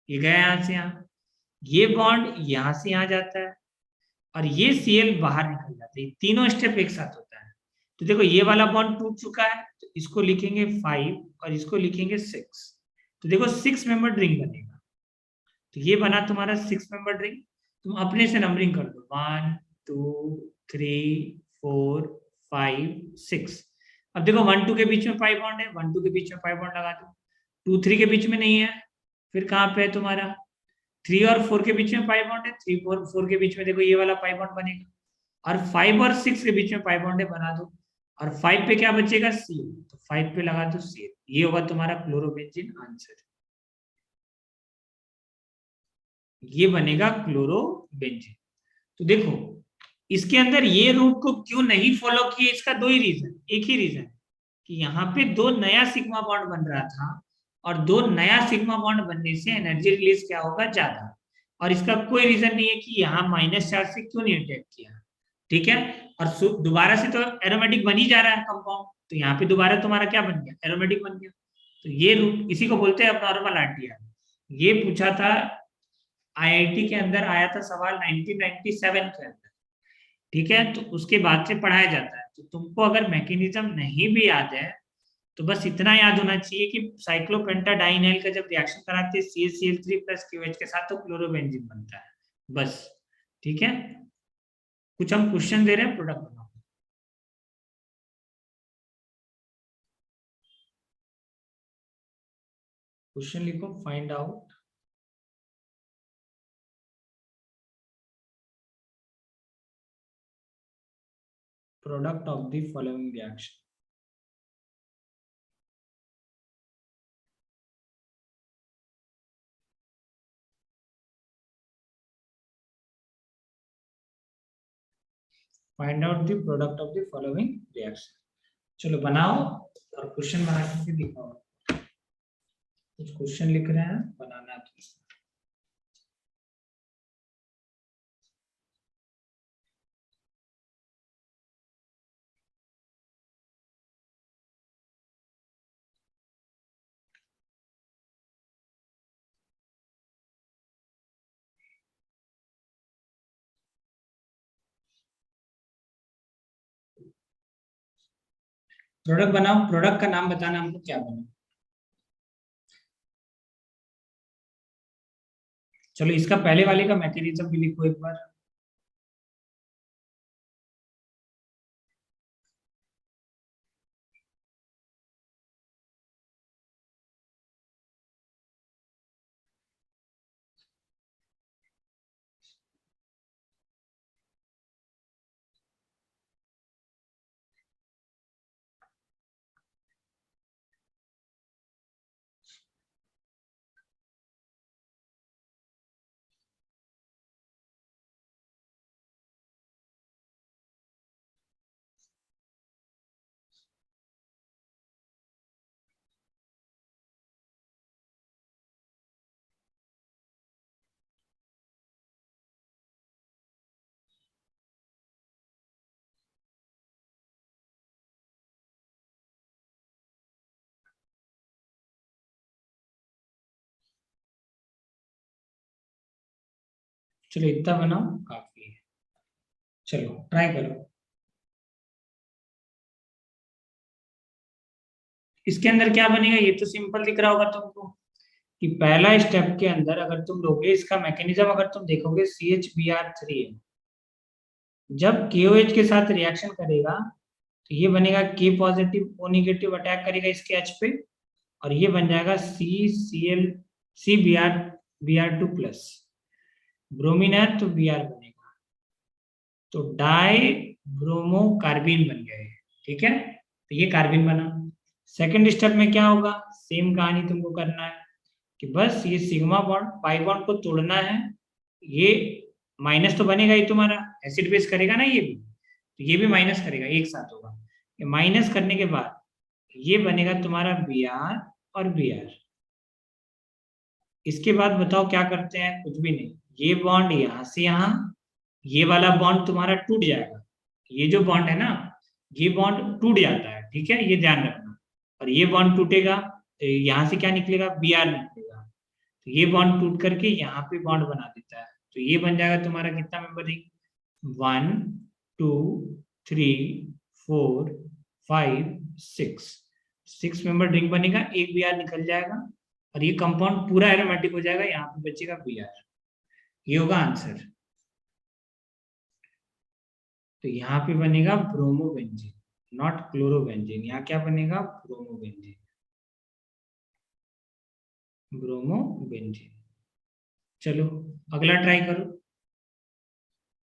S1: ये गया यहां से यहां, ये बॉन्ड यहां से यहां जाता है और ये Cl बाहर निकल जाता है, तीनों स्टेप एक साथ होता है। तो देखो ये वाला बॉन्ड टूट चुका है, तो इसको लिखेंगे 5 और इसको लिखेंगे 6, तो देखो 6 मेंबर रिंग बनेगा। तो ये बना तुम्हारा 6 मेंबर रिंग, तुम अपने से नंबरिंग कर दो, 1 2 3 4 5 6। अब देखो 1 2 के बीच में पाई बॉन्ड है, 1 2 के बीच में पाई बॉन्ड लगा दो। 2 3 के बीच में नहीं है, फिर कहाँ पे है तुम्हारा? 3 और 4 के बीच में पाई बॉन्ड है, 3 4 के बीच में देखो ये वाला पाई बॉन्ड बनेगा। और 5 और 6 के बीच में पाई बॉन्ड है, बना दो। और 5 पे क्या बचेगा? सी, तो 5 पे लगा दो सी। ये होगा तुम्हारा क्लोरोबेंजीन आंसर। ये बनेगा क्लोरोबेंजीन। तो देखो इसके अंदर ये रूट को क्यों नहीं फॉलो किए, इसका दो ही रीजन, एक ही रीजन कि यहाँ पे दो नया सिग्मा बॉन्ड बन रहा था, और दो नया सिग्मा बॉन्ड बनने से एनर्जी रिलीज क्या होगा? ज्यादा। और इसका कोई रीजन नहीं है कि यहाँ माइनस चार्ज से क्यों नहीं अटैक किया, ठीक है। और दोबारा से तो एरोमेटिक बन ही जा रहा है कंपाउंड, तो यहाँ पे दोबारा तुम्हारा क्या बन गया? एरोमेटिक बन गया। तो ये रूट, इसी को बोलते हैं नॉर्मल आरटीआर। ये पूछा था आईआईटी के अंदर, आया था सवाल 1997 के अंदर, ठीक है। तो उसके बाद से पढ़ाया जाता है। तो तुमको अगर मैकेनिज्म नहीं भी याद है तो बस इतना याद होना चाहिए कि साइक्लोपेंटाडाइनाइल का जब रिएक्शन कराते हैं CaCl3 प्लस QH के साथ, तो क्लोरोबेंजीन बनता है, बस, ठीक है। कुछ हम क्वेश्चन दे रहे हैं, प्रोडक्ट बनाओ। क्वेश्चन लिखो, find out product of the following reaction. Find out the product of the following reaction. चलो बनाओ और क्वेश्चन बना के दिखाओ। कुछ क्वेश्चन लिख रहे हैं, बनाना है। प्रोडक्ट बनाओ, प्रोडक्ट का नाम बताना हमको, क्या बना। चलो इसका पहले वाले का मैकेनिज्म भी लिखो एक बार। चलो इतना बनाओ, काफी है। चलो ट्राई करो। इसके अंदर क्या बनेगा, ये तो सिंपल दिख रहा होगा तुमको कि पहला स्टेप के अंदर अगर तुम लोगे, इसका मैकेनिज्म अगर तुम देखोगे, CHBr3 है। जब KOH के साथ रिएक्शन करेगा तो ये बनेगा K positive, O negative attack करेगा इसके H पे, और ये बन जाएगा CBr2 प्लस। ब्रोमीन है तो Br बनेगा, तो डाई ब्रोमो कार्बिन बन गए, ठीक है। तो ये कार्बिन बना। सेकंड स्टेप में क्या होगा, सेम कहानी तुमको करना है कि बस ये सिग्मा बॉन्ड पाई बॉन्ड को तोड़ना है। ये माइनस तो बनेगा ही तुम्हारा, एसिड बेस करेगा ना ये भी, तो ये भी माइनस करेगा, एक साथ होगा। ये माइनस करने के बाद ये बनेगा तुम्हारा Br और Br। इसके बाद बताओ क्या करते हैं, कुछ भी नहीं। ये बॉन्ड यहाँ से यहाँ, ये वाला बॉन्ड तुम्हारा टूट जाएगा। ये जो बॉन्ड है ना, ये बॉन्ड टूट जाता है, ठीक है, ये ध्यान रखना। और ये बॉन्ड टूटेगा तो यहाँ से क्या निकलेगा, Br निकलेगा। तो ये बॉन्ड टूट करके यहाँ पे बॉन्ड बना देता है, तो ये बन जाएगा तुम्हारा कितना मेंबर है, 1 2 3 4 5 6 मेंबर रिंग बनेगा, एक Br निकल जाएगा और ये कंपाउंड पूरा एरोमेटिक हो जाएगा, यहाँ पे बचेगा Br। ये होगा आंसर। तो यहाँ पे बनेगा ब्रोमोबेंजीन, नॉट क्लोरोबेंजीन। यहाँ क्या बनेगा? Bromobenzene, bromobenzene. चलो अगला ट्राई करो।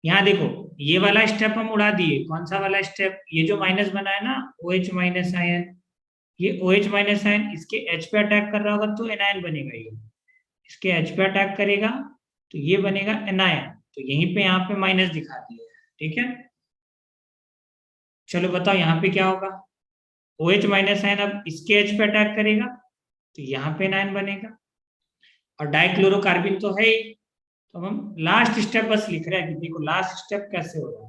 S1: यहाँ देखो, ये वाला स्टेप हम उड़ा दिए। कौन सा वाला स्टेप? ये जो माइनस बना है ना, OH माइनस आयन, ये OH माइनस आयन इसके H पे अटैक कर रहा होगा तो एनायन बनेगा। ये इसके H पे अटैक करेगा तो ये बनेगा एनायन। तो यहीं पे यहाँ पे माइनस दिखा दिया है, ठीक है। चलो बताओ यहाँ पे क्या होगा? OH माइनस आयन अब इसके H पे अटैक करेगा तो यहाँ पे एनायन बनेगा, और डाइक्लोरोकार्बिन तो है ही। तो हम लास्ट स्टेप बस लिख रहे हैं कि देखो लास्ट स्टेप कैसे हो रहा है।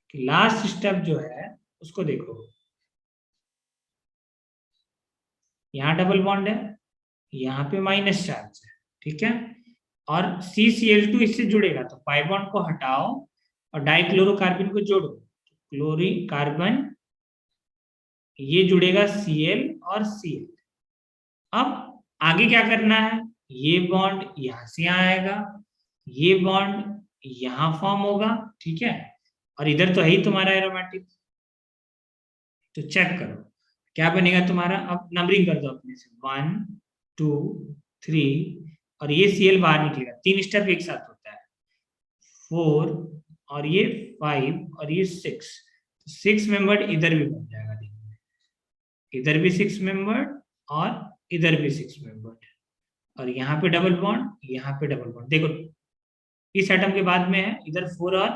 S1: कि लास्ट स्टेप जो है उसको देखो, यहाँ डबल बॉन्ड है, यहाँ पे माइनस चार्ज है, ठीक है। और CCl2 इससे जुड़ेगा तो पाई बॉन्ड को हटाओ और डाइक्लोरोकार्बिन को जोड़ो, क्लोरीन कार्बन ये जुड़ेगा Cl और Cl। अब आगे क्या करना है? ये बॉन्ड यहां से यहाँ आएगा, ये बॉन्ड यहां फॉर्म होगा, ठीक है। और इधर तो है ही तुम्हारा एरोमेटिक, तो चेक करो क्या बनेगा तुम्हारा। अब नंबरिंग कर दो अपने से, 1 2 3, और ये Cl बाहर निकलेगा। 3 स्टेप एक साथ होता है, 4 और ये 5 और ये 6। 6 मेंबर्ड इधर भी बन जाएगा, इधर भी 6 मेंबर्ड और इधर भी 6 मेंबर्ड, और यहाँ पे डबल बॉन्ड, यहाँ पे डबल बॉन्ड। देखो इस एटम के बाद में है, इधर 4 और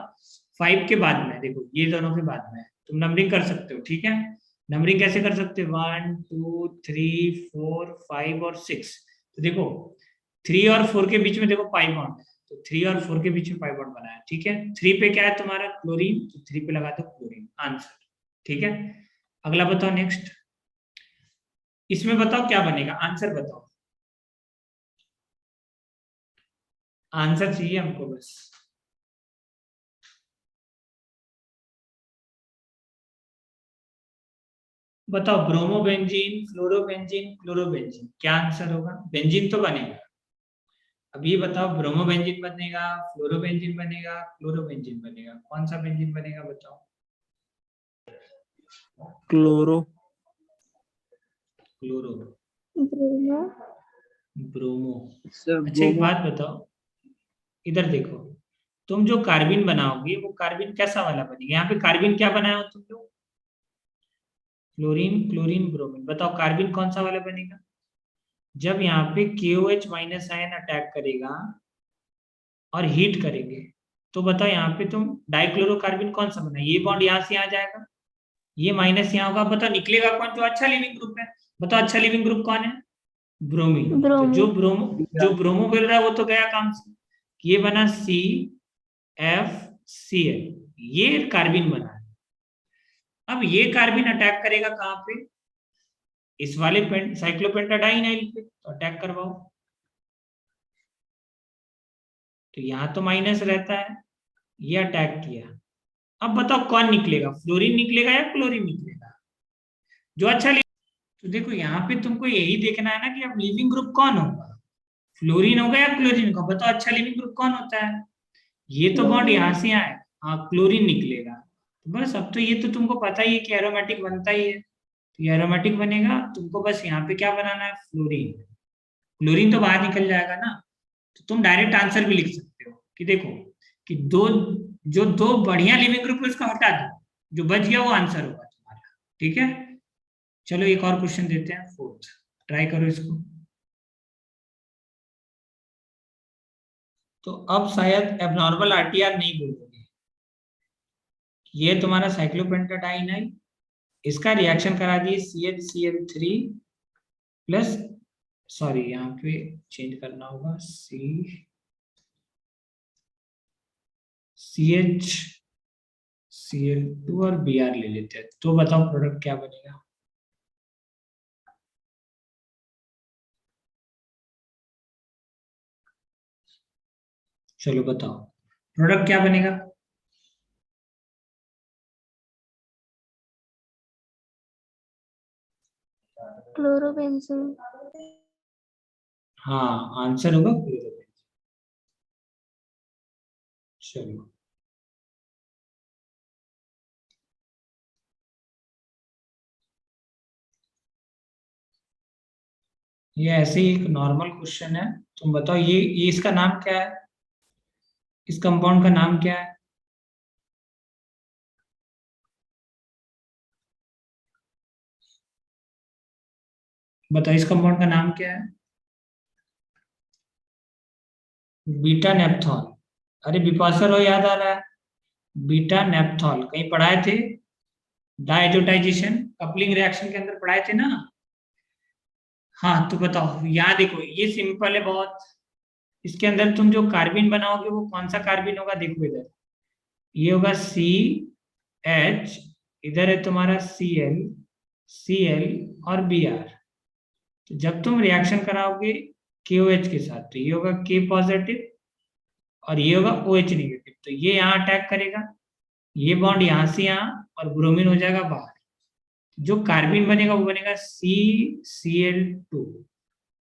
S1: 5 के बाद में है, देखो ये दोनों के बाद में है। तुम नंबरिंग कर सकते हो, ठीक है। नंबरिंग कैसे कर सकते हो? 1 2 3 4 5 और 6। तो देखो 3 और 4 के बीच में देखो पाई बॉन्ड है, तो 3 और 4 के बीच में पाई बॉन्ड बना है, ठीक है। 3 पे क्या है तुम्हारा? क्लोरीन, तो 3 पे लगा दो क्लोरीन, आंसर, ठीक है। अगला बताओ नेक्स्ट। इसमें बताओ क्या बनेगा, आंसर बताओ। आंसर चाहिए हमको बस। बताओ ब्रोमोबेंजीन, फ्लोरोबेंजीन, क्लोरोबेंजीन, क्या आंसर होगा? बेंजीन तो बनेगा। अब ये बताओ ब्रोमोबेंजीन बनेगा, फ्लोरोबेंजीन बनेगा, क्लोरोबेंजीन बनेगा, कौन सा बेंजीन बनेगा बताओ?
S3: Chloro.
S1: Chloro,
S4: Bruno.
S1: Bromo.
S2: Sir
S1: अच्छा एक
S2: ब्रोमो।
S1: बात बताओ, इधर देखो, तुम जो कार्बिन बनाओगे वो कार्बिन कैसा वाला बनेगा? यहाँ पे कार्बिन क्या बनाया हो तुम लोग? Fluorine, chlorine, bromine. बताओ कार्बिन कौन सा वाला बनेगा? जब यहाँ पे KOH माइनस आयन अटैक करेगा और हीट करेंगे तो बताओ यहाँ पे तुम डाइक्लोरोकार्बिन कौन सा बना? ये बॉन्ड यहाँ से आ जाएगा, ये माइनस यहाँ होगा, बताओ निकलेगा कौन? जो अच्छा लिविंग ग्रुप है, बताओ अच्छा लिविंग ग्रुप कौन है? ब्रोमीन। तो
S4: ब्रोमीन।
S1: जो ब्रोमो बोल रहा है वो तो गया काम से, ये बना CFCl, ये कार्बिन बना है। अब ये कार्बिन अटैक करेगा कहाँ पे? इस वाले साइक्लोपेंटाडाइनाइल पे, तो अटैक करवाओ। तो यहाँ तो माइनस रहता है, ये अटैक किया। अब बताओ कौन निकलेगा? फ्लोरीन निकलेगा या क्लोरीन निकलेगा? जो अच्छा तो देखो यहाँ पे तुमको यही देखना है ना कि अब लिविंग ग्रुप कौन होगा, फ्लोरीन होगा या क्लोरीन होगा? बताओ अच्छा लिविंग ग्रुप कौन होता है? ये तो बॉन्ड
S4: क्लोरीन।
S1: यहाँ से आए, हाँ क्लोरीन निकलेगा। तो बस अब तो ये तो तुमको पता ही है कि एरोमेटिक बनता ही है, तो ये एरोमेटिक बनेगा। तुमको बस यहाँ पे क्या बनाना है? फ्लोरीन। क्लोरीन तो बाहर निकल जाएगा ना, तो तुम डायरेक्ट आंसर भी लिख सकते हो कि देखो कि दो बढ़िया लिविंग ग्रुप है उसको हटा दो, जो बच गया वो आंसर होगा तुम्हारा, ठीक है। चलो एक और क्वेश्चन देते हैं, 4th, ट्राई करो इसको। तो अब शायद एबनॉर्मल RTR नहीं बोलोगे, ये तुम्हारा साइक्लोपेंटाडाइन है, इसका रिएक्शन करा दिए CHCl3 प्लस, सॉरी यहाँ पे चेंज करना होगा, CHCl2 और Br ले लेते हैं, तो बताओ प्रोडक्ट क्या बनेगा? चलो बताओ प्रोडक्ट क्या बनेगा?
S4: क्लोरोबेंजीन।
S1: हाँ आंसर होगा क्लोरोबेंजीन। चलो ये ऐसे ही एक नॉर्मल क्वेश्चन है। तुम बताओ ये इसका नाम क्या है, इस कंपाउंड का नाम क्या है? बताओ इस कंपाउंड का नाम क्या है? बीटा नेप्थॉल। अरे बिपाशा रो याद आ रहा है, बीटा नेप्थॉल कहीं पढ़ाए थे, डायजोटाइजेशन कपलिंग रिएक्शन के अंदर पढ़ाए थे ना। हाँ तो बताओ, यहाँ देखो ये सिंपल है बहुत। इसके अंदर तुम जो कार्बिन बनाओगे वो कौन सा कार्बिन होगा, देखो इधर ये होगा CH, इधर है तुम्हारा Cl और Br। तो जब तुम रिएक्शन कराओगे KOH के साथ तो ये होगा K पॉजिटिव और ये होगा OH नेगेटिव, तो ये यहाँ अटैक करेगा, ये बॉन्ड यहाँ से यहाँ और ब्रोमीन हो जाएगा बाहर। जो कार्बिन बनेगा वो बनेगा CCl2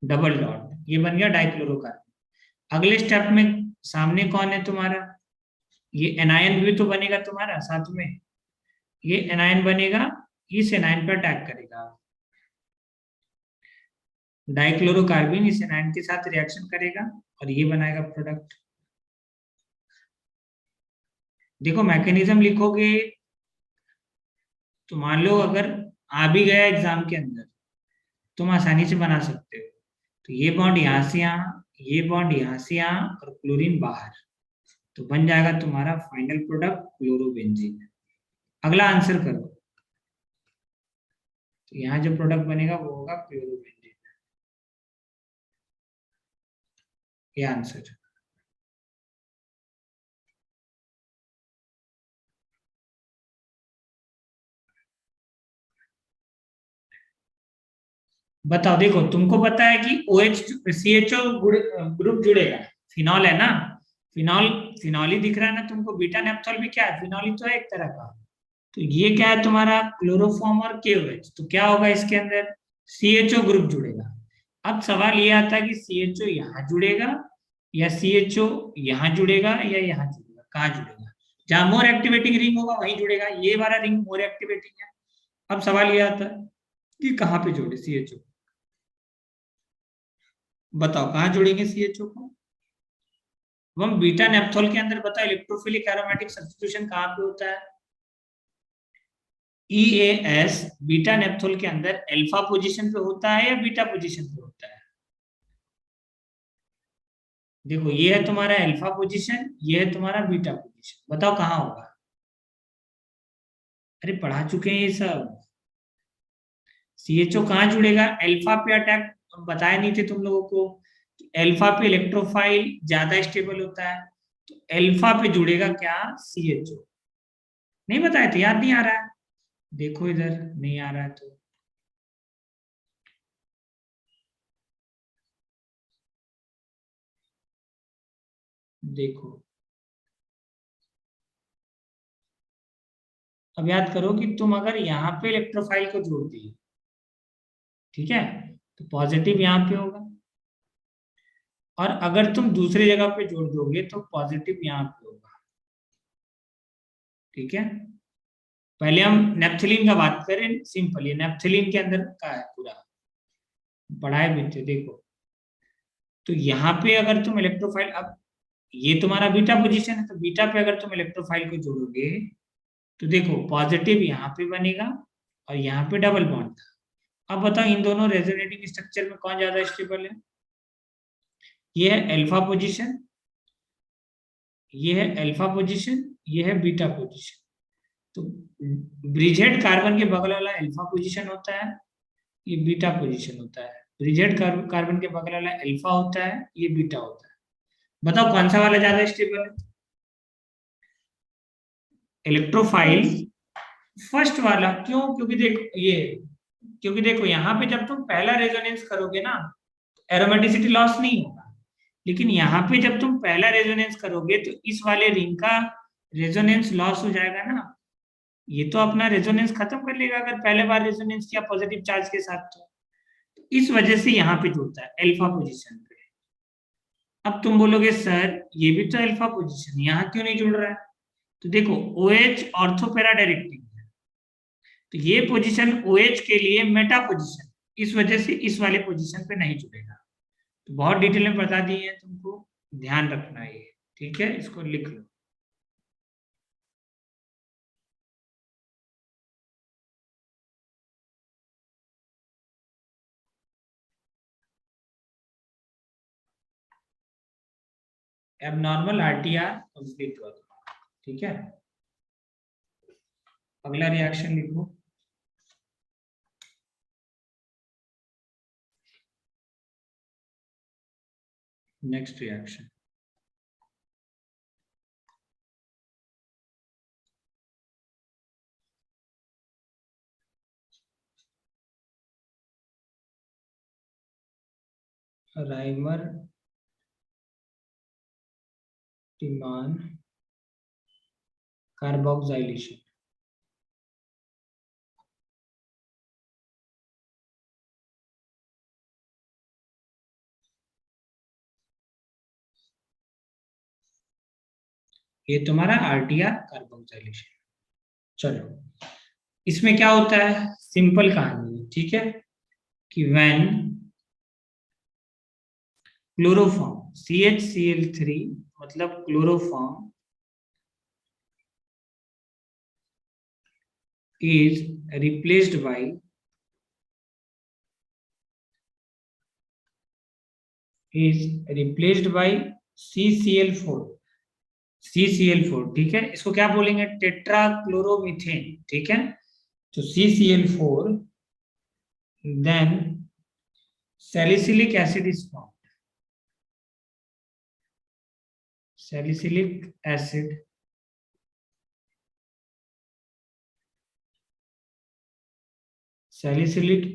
S1: डबल डॉट, ये बन गया डाइक्लोरोकार्बन। अगले स्टेप में सामने कौन है तुम्हारा, ये एनायन भी तो बनेगा तुम्हारा साथ में, ये एनायन बनेगा, इस एनायन पर अटैक करेगा। डाइक्लोरोकार्बन इस एनायन के साथ रिएक्शन करेगा और ये बनाएगा प्रोडक्ट। देखो मैकेनिज्म लिखोगे तो मान लो अगर आ भी गया एग्जाम के अंदर तुम आसानी से बना सकते हो। तो ये बॉन्ड यहाँ से यहाँ, ये बॉन्ड यहाँ से यहाँ और क्लोरीन बाहर, तो बन जाएगा तुम्हारा फाइनल प्रोडक्ट क्लोरोबेंजीन। अगला आंसर करो, तो यहाँ जो प्रोडक्ट बनेगा वो होगा क्लोरोबेंजीन, ये आंसर। बताओ, देखो तुमको पता है कि OH CHO ग्रुप जुड़ेगा, फिनॉल है ना, फिनॉल ही दिख रहा है ना तुमको, बीटा नेप्थॉल भी क्या है, फिनॉल ही तो है एक तरह का। तो ये क्या है तुम्हारा क्लोरोफॉर्म और KOH, तो क्या होगा इसके अंदर CHO ग्रुप जुड़ेगा। अब सवाल ये आता है कि CHO यहाँ जुड़ेगा या CHO यहाँ जुड़ेगा या यहाँ जुड़ेगा, कहाँ जुड़ेगा? जहां मोर एक्टिवेटिंग रिंग होगा वहीं जुड़ेगा, ये वाला रिंग मोर एक्टिवेटिंग है। अब सवाल ये आता है कि कहाँ पे जोड़े CHO, बताओ कहाँ जोड़ेंगे CHO को? हम बीटा नेप्थॉल के अंदर बताओ इलेक्ट्रोफिलिक एरोमेटिक सब्स्टिट्यूशन कहाँ पे होता है? EAS बीटा नेप्थॉल के अंदर अल्फा पोजीशन पे होता है या बीटा पोजीशन पे होता है? देखो ये है तुम्हारा अल्फा पोजीशन, ये है तुम्हारा बीटा पोजीशन, बताओ कहाँ होगा? अरे पढ़ा चुके हैं ये सब। CHO कहाँ जुड़ेगा? अल्फा पे अटैक, बताया नहीं थे तुम लोगों को, अल्फा पे इलेक्ट्रोफाइल ज्यादा स्टेबल होता है, तो अल्फा पे जुड़ेगा क्या? CHO। नहीं बताए थे, याद नहीं आ रहा है? देखो इधर नहीं आ रहा है तो देखो, अब याद करो कि तुम अगर यहाँ पे इलेक्ट्रोफाइल को जोड़ दिए, ठीक है, तो पॉजिटिव यहाँ पे होगा, और अगर तुम दूसरी जगह पे जोड़ दोगे तो पॉजिटिव यहाँ पे होगा। ठीक है, पहले हम नेप्थलीन का बात करें, सिंपल, ये नेप्थलीन के अंदर का है पूरा, पढ़ाए भी थे। देखो तो यहाँ पे अगर तुम इलेक्ट्रोफाइल, अब ये तुम्हारा बीटा पोजीशन है, तो बीटा पे अगर तुम इलेक्ट्रोफाइल को जोड़ोगे तो देखो पॉजिटिव यहाँ पे बनेगा और यहाँ पे डबल बॉन्ड था। अब बताओ इन दोनों रेजोनेटिंग स्ट्रक्चर में कौन ज्यादा स्टेबल है? ये है अल्फा पोजीशन, ये है अल्फा पोजीशन, ये है बीटा पोजीशन। तो ब्रिजेड कार्बन के बगल वाला अल्फा पोजीशन होता है, ये बीटा पोजीशन होता है। ब्रिजेड कार्बन के बगल वाला अल्फा होता है, ये बीटा होता है। बताओ कौन सा वाला ज्यादा स्टेबल है? इलेक्ट्रोफाइल फर्स्ट वाला। क्यों? क्योंकि देखो यहाँ पे जब तुम पहला रेजोनेंस करोगे ना, एरोमेटिसिटी लॉस नहीं होगा, लेकिन यहाँ पे जब तुम पहला रेजोनेंस करोगे तो इस वाले रिंग का रेजोनेंस लॉस हो जाएगा ना, ये तो अपना रेजोनेंस खत्म कर लेगा अगर पहले बार रेजोनेंस किया पॉजिटिव चार्ज के साथ। तो इस वजह से यहाँ पे जुड़ता है अल्फा पोजीशन पे। अब तुम बोलोगे सर ये भी तो अल्फा पोजीशन, यहाँ क्यों नहीं जुड़ रहा है? तो देखो OH ऑर्थो पैरा डायरेक्टिंग है, तो ये पोजीशन OH के लिए मेटा पोजीशन, इस वजह से इस वाले पोजीशन पे नहीं जुड़ेगा। तो बहुत डिटेल में बता दिए हैं तुमको, ध्यान रखना है ये, ठीक है, इसको लिख लो। एबनॉर्मल आरटीआर कंप्लीट हुआ तुम्हारा, ठीक है। अगला रिएक्शन लिखो। Next reaction, Reimer Tiemann carboxylation. ये तुम्हारा आरटीआर कार्बोक्सिलेशन। चलो, इसमें क्या होता है, सिंपल कहानी है, ठीक है, कि व्हेन क्लोरोफॉर्म CHCl3 मतलब chloroform is replaced by CCl4। ठीक है, इसको क्या बोलेंगे, टेट्राक्लोरोमीथेन, ठीक है। तो CCl4 then salicylic acid is form, salicylic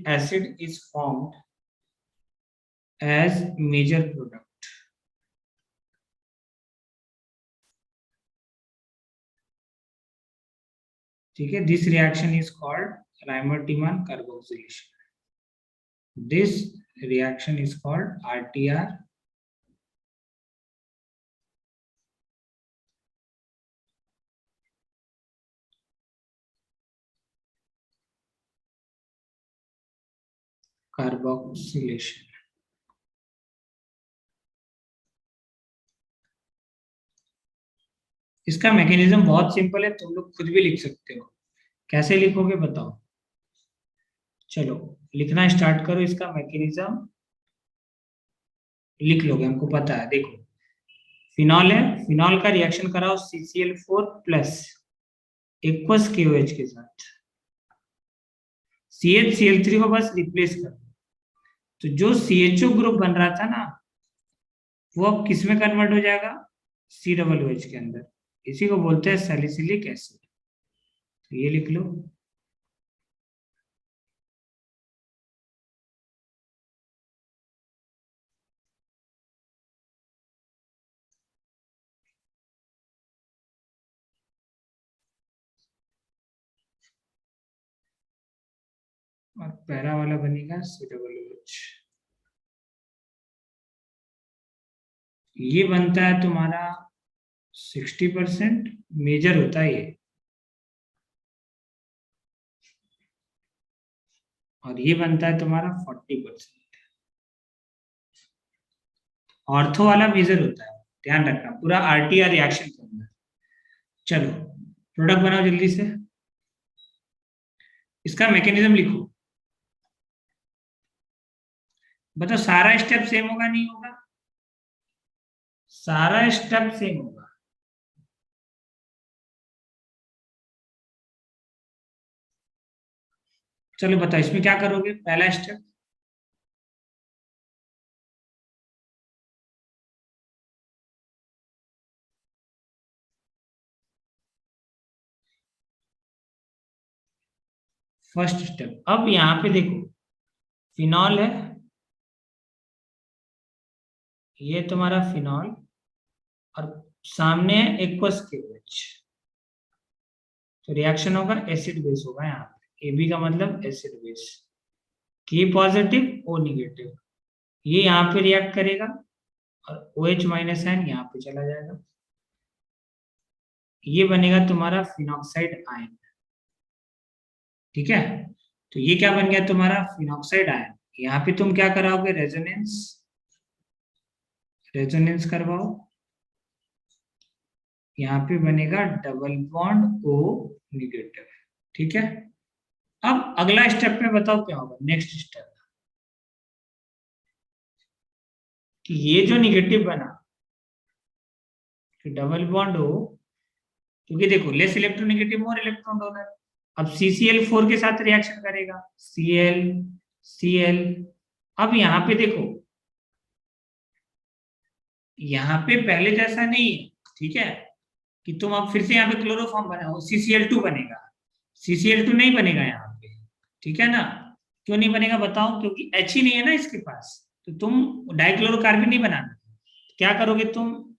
S1: acid is formed as major product, ठीक है। This reaction is called Reimer Tiemann carboxylation. This reaction is called RTR carboxylation. इसका मैकेनिज्म बहुत सिंपल है, तुम लोग खुद भी लिख सकते हो। कैसे लिखोगे बताओ, चलो लिखना स्टार्ट करो। इसका मैकेनिज्म लिख लोगे, हमको पता है। देखो, फिनॉल है, फिनॉल का रिएक्शन कराओ CCl4 प्लस एक्वस KOH के साथ, CHCl3 को बस रिप्लेस कर दो। तो जो CHO ग्रुप बन रहा था ना, वो अब किस में कन्वर्ट हो जाएगा, COOH के अंदर। इसी को बोलते हैं सैलिसिलिक एसिड। तो ये लिख लो, और पैरा वाला बनेगा COOH। ये बनता है तुम्हारा 60%, मेजर होता है ये, और ये बनता है तुम्हारा 40%। ऑर्थो वाला मेजर होता है, ध्यान रखना, पूरा RTR रिएक्शन के अंदर। चलो प्रोडक्ट बनाओ जल्दी से, इसका मैकेनिज्म लिखो। बताओ सारा स्टेप सेम होगा नहीं होगा, सारा स्टेप सेम होगा। चलो बताओ इसमें क्या करोगे, पहला स्टेप, फर्स्ट स्टेप। अब यहाँ पे देखो, फिनॉल है, ये तुम्हारा फिनॉल, और सामने है एक्वस KOH। तो रिएक्शन होगा एसिड बेस होगा यहाँ पे, AB का मतलब acid base, K positive O negative, ये यहाँ पे रिएक्ट करेगा और OH माइनस आयन यहाँ पे चला जाएगा। ये बनेगा तुम्हारा फिनॉक्साइड आयन, ठीक है। तो ये क्या बन गया तुम्हारा फिनॉक्साइड आयन। यहाँ पे तुम क्या कराओगे, रेजोनेंस करवाओ, यहाँ पे बनेगा डबल बॉन्ड O नेगेटिव। ठीक है, अब अगला स्टेप में बताओ क्या होगा, नेक्स्ट स्टेप कि ये जो नेगेटिव बना कि डबल बॉन्ड हो, क्योंकि देखो less electronegative more electron donor. अब CCl4 के साथ रिएक्शन करेगा, Cl अब यहाँ पे देखो, यहाँ पे पहले जैसा नहीं है, ठीक है, कि तुम अब फिर से यहाँ पे क्लोरोफॉर्म बनाओ, CCl2 बनेगा, CCl2 नहीं बनेगा यहाँ पे, ठीक है ना। क्यों नहीं बनेगा बताओ, क्योंकि H ही नहीं है ना इसके पास, तो तुम डाइक्लोरोकार्बन नहीं बनाना। क्या करोगे तुम,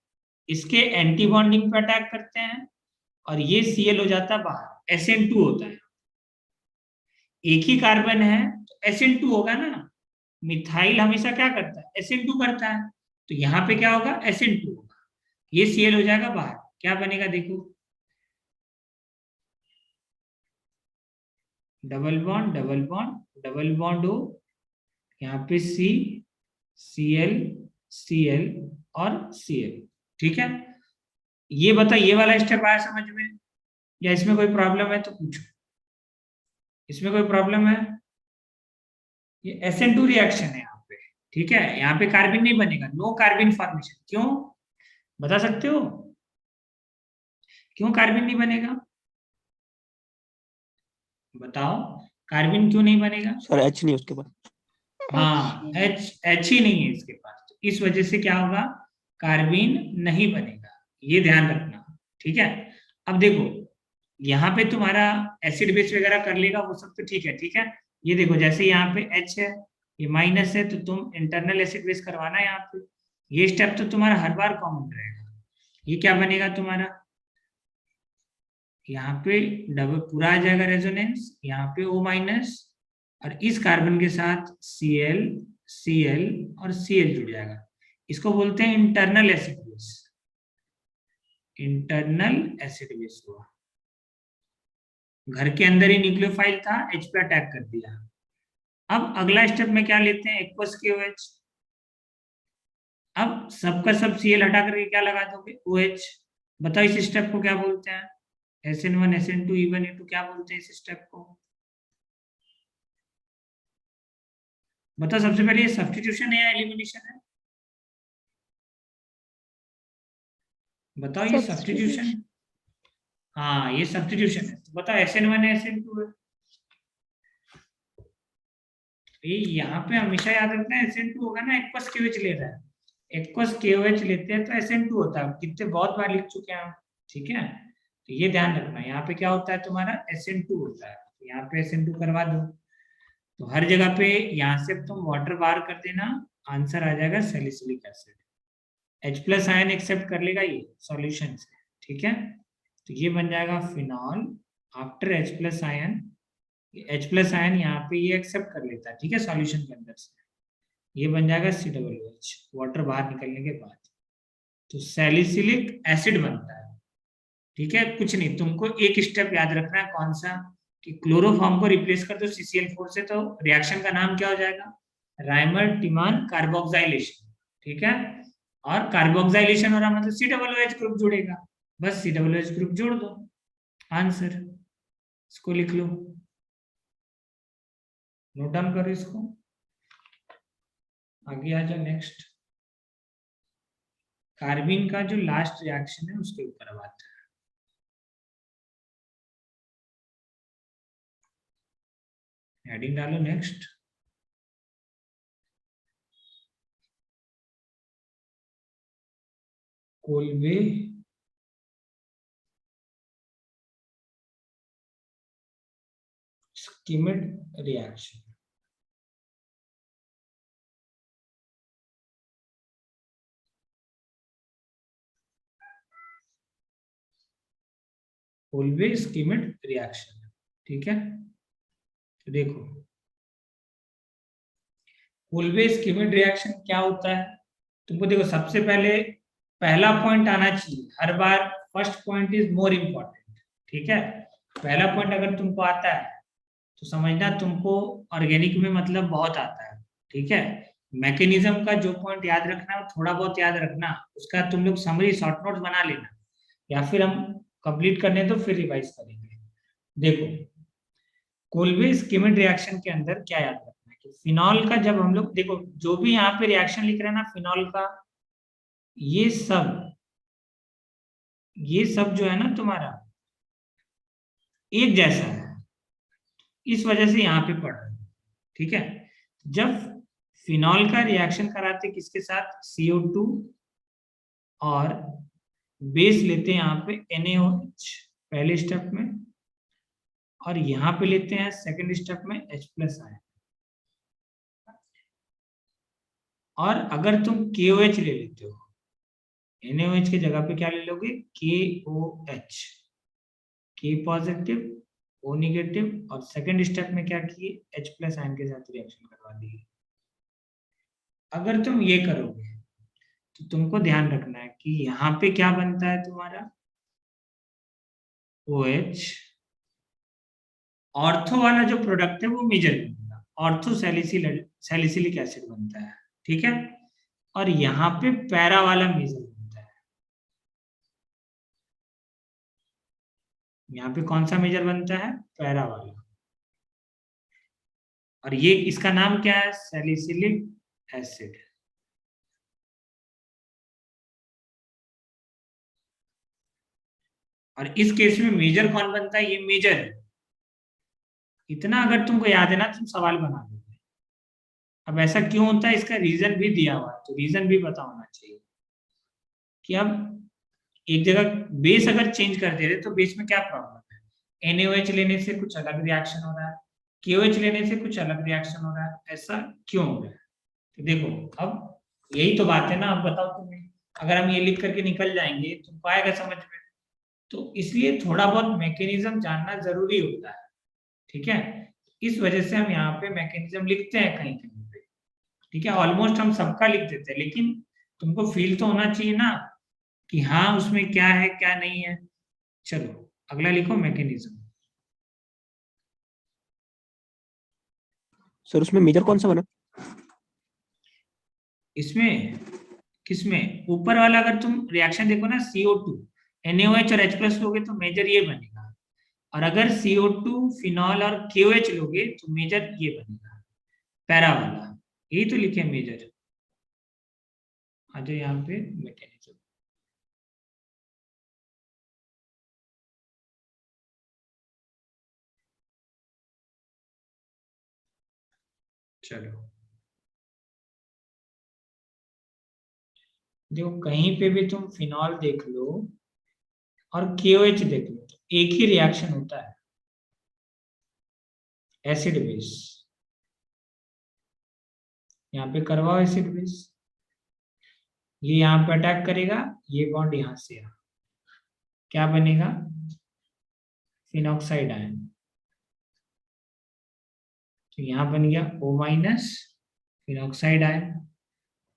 S1: इसके एंटी बॉन्डिंग पे अटैक करते हैं और ये Cl हो जाता है बाहर, SN2 होता है। एक ही कार्बन है तो SN2 होगा ना, मिथाइल हमेशा क्या करता है, SN2 करता है, तो यहाँ पे क्या होगा, SN2 होगा, ये Cl हो जाएगा बाहर, क्या बनेगा देखो, double bond double bond double bond हो, यहाँ पे Cl और Cl। ठीक है, ये बता, ये वाला स्टेप आया समझ में, या इसमें कोई प्रॉब्लम है तो पूछो, इसमें कोई प्रॉब्लम है। ये SN2 रिएक्शन है यहाँ पे, ठीक है, यहाँ पे कार्बन नहीं बनेगा, नो कार्बन फॉर्मेशन। क्यों बता सकते हो, क्यों कार्बन नहीं बनेगा, बताओ, कार्बन क्यों नहीं बनेगा।
S3: सर H नहीं उसके पास।
S1: हाँ, H ही नहीं है इसके पास, तो इस वजह से क्या होगा, कार्बन नहीं बनेगा, ये ध्यान रखना। ठीक है, अब देखो यहाँ पे तुम्हारा एसिड बेस वगैरह कर लेगा वो सब तो ठीक है, ठीक है। ये देखो जैसे यहाँ पे H है, ये माइनस है, तो तुम इंटरनल एसिड बेस करवाना यहाँ पे, ये स्टेप तो तुम्हारा हर बार कॉमन रहेगा। ये क्या बनेगा तुम्हारा, यहाँ पे डबल पूरा आ जाएगा रेजोनेंस, यहाँ पे O माइनस और इस कार्बन के साथ Cl और Cl जुड़ जाएगा, इसको बोलते हैं internal acid base, internal acid base हुआ। घर के अंदर ही न्यूक्लियोफाइल था, H पे अटैक कर दिया। अब अगला स्टेप में क्या लेते हैं, एक्वस KOH। अब सबका सब Cl हटा करके क्या लगा दोगे, OH। बताओ इस स्टेप को क्या बोलते हैं, SN1 SN2 E1 E2 क्या बोलते हैं इस स्टेप को, बताओ। सबसे पहले ये सब्स्टिट्यूशन है या एलिमिनेशन है, बताओ ये सब्स्टिट्यूशन। हाँ ये सब्स्टिट्यूशन है, तो बताओ SN1 है SN2 है। ये यहाँ पे हमेशा याद रखना है, SN2 होगा ना, एक्वस KOH ले रहा है, एक्वस KOH लेते हैं तो SN2 होता है, कितने बहुत बार लिख चुके हैं हम। ठीक है, तो ये ध्यान रखना, यहाँ पे क्या होता है तुम्हारा, SN2 होता है, तो यहाँ पे SN2 करवा दो, तो हर जगह पे यहाँ से तुम वाटर बाहर कर देना, आंसर आ जाएगा salicylic acid. H+ ion accept कर लेगा ये सॉल्यूशन से। ठीक है, तो ये बन जाएगा phenol after H+ ion, H+ ion यहाँ पे ये एक्सेप्ट कर लेता है, ठीक है, सॉल्यूशन के अंदर से, ये बन जाएगा COOH वाटर बाहर निकलने के बाद, तो सैलिसिलिक एसिड बनता है। ठीक है, कुछ नहीं, तुमको एक स्टेप याद रखना है, कौन सा, कि क्लोरोफॉर्म को रिप्लेस कर दो CCl4 से, तो रिएक्शन का नाम क्या हो जाएगा, राइमर टिमान कार्बोक्साइलेशन। ठीक है, और कार्बोक्साइलेशन हो रहा मतलब COOH ग्रुप जुड़ेगा, बस COOH ग्रुप जोड़ दो, आंसर। इसको लिख लो, नोट डाउन करो इसको, आगे आ जाओ। नेक्स्ट कार्बिन का जो लास्ट रिएक्शन है उसके ऊपर बात है। हेडिंग डालो next. Kolbe Schmitt reaction, Kolbe Schmitt reaction. ठीक है, तो देखो कोल्बे स्किमिड रिएक्शन क्या होता है, तुमको देखो सबसे पहले पहला पॉइंट आना चाहिए हर बार, first point is more important. ठीक है, पहला पॉइंट अगर तुमको आता है तो समझना तुमको ऑर्गेनिक में मतलब बहुत आता है, ठीक है। मैकेनिज्म का जो पॉइंट याद रखना है थोड़ा बहुत याद रखना, उसका तुम लोग समरी शॉर्ट नोट बना लेना, या फिर हम कंप्लीट करने तो फिर रिवाइज करेंगे। देखो कोल्बे स्किमिड रिएक्शन के अंदर क्या याद रखना है कि फिनॉल का जब हम लोग देखो जो भी यहाँ पे रिएक्शन लिख रहे हैं ना फिनॉल का, ये सब जो है ना तुम्हारा एक जैसा है, इस वजह से यहाँ पे पढ़ रहे हैं, ठीक है। जब फिनॉल का रिएक्शन कराते किसके साथ, CO2 और बेस लेते हैं यहाँ पे NaOH पहले स्टेप में, और यहाँ पे लेते हैं सेकंड स्टेप में H+ आयन। और अगर तुम KOH ले लेते हो, NaOH की जगह पे क्या ले लोगे, KOH, K positive O negative, और सेकंड स्टेप में क्या किए, H+ आयन के साथ रिएक्शन करवा दिए। अगर तुम ये करोगे तो तुमको ध्यान रखना है कि यहाँ पे क्या बनता है तुम्हारा OH, ऑर्थो वाला जो प्रोडक्ट है वो मेजर बनेगा, ऑर्थो सैलिसिलिक एसिड बनता है, ठीक है। और यहाँ पे पैरा वाला मेजर बनता है, यहाँ पे कौन सा मेजर बनता है, पैरा वाला, और ये इसका नाम क्या है, सैलिसिलिक एसिड। और इस केस में मेजर कौन बनता है, ये मेजर है। इतना अगर तुमको याद है ना तुम सवाल बना दोगे। अब ऐसा क्यों होता है, इसका रीजन भी दिया हुआ है, तो रीजन भी पता होना चाहिए कि अब एक जगह बेस अगर चेंज कर दे रहे तो बेस में क्या प्रॉब्लम है, NaOH लेने से कुछ अलग रिएक्शन हो रहा है, KOH लेने से कुछ अलग रिएक्शन हो रहा है, ऐसा क्यों हो रहा है। तो देखो अब यही तो बात है ना, अब बताओ तुम्हें, अगर हम ये लिख करके निकल जाएंगे तुमको आएगा समझ में, तो इसलिए थोड़ा बहुत मैकेनिज्म जानना जरूरी होता है, ठीक है। इस वजह से हम यहाँ पे मैकेनिज्म लिखते हैं कहीं कहीं पे, ठीक है। ऑलमोस्ट हम सबका लिख देते हैं, लेकिन तुमको फील तो होना चाहिए ना कि हाँ उसमें क्या है क्या नहीं है। चलो अगला लिखो मैकेनिज्म।
S5: सर उसमें मेजर कौन सा बना?
S1: इसमें किसमें, ऊपर वाला अगर तुम रिएक्शन देखो ना, CO2 NaOH और H+ लोगे तो मेजर ये बनेगा, और अगर CO2 फिनॉल और KOH लोगे तो मेजर ये बनेगा, पैरा वाला, यही तो लिखे मेजर। आ जाओ यहाँ पे मैकेनिज्म। चलो देखो कहीं पे भी तुम फिनॉल देख लो और KOH देख लो तो एक ही रिएक्शन होता है, एसिड बेस। यहाँ पे करवाओ एसिड बेस, ये यहाँ पे अटैक करेगा, ये बॉन्ड यहाँ से यहाँ क्या बनेगा, फिनॉक्साइड आयन। तो यहाँ बन गया O- फिनॉक्साइड आयन।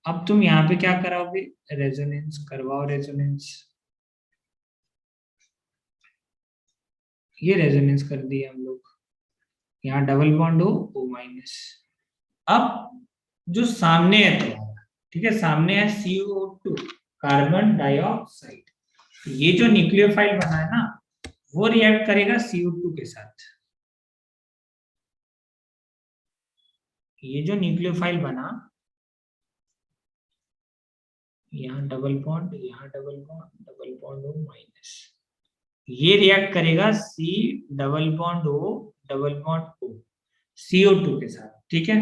S1: अब तुम यहाँ पे क्या कराओगे, रेजोनेंस करवाओ, रेजोनेंस, ये रेजोनेंस कर दिया हम लोग, यहाँ डबल बॉन्ड हो O-। अब जो सामने है तुम्हारा, ठीक है, सामने है CO2 कार्बन डाइऑक्साइड, ये जो न्यूक्लियोफाइल बना है ना वो रिएक्ट करेगा CO2 के साथ। ये जो न्यूक्लियोफाइल बना, यहाँ डबल बॉन्ड, यहाँ डबल बॉन्ड O-, ये रिएक्ट करेगा C double bond O CO2 के साथ, ठीक है।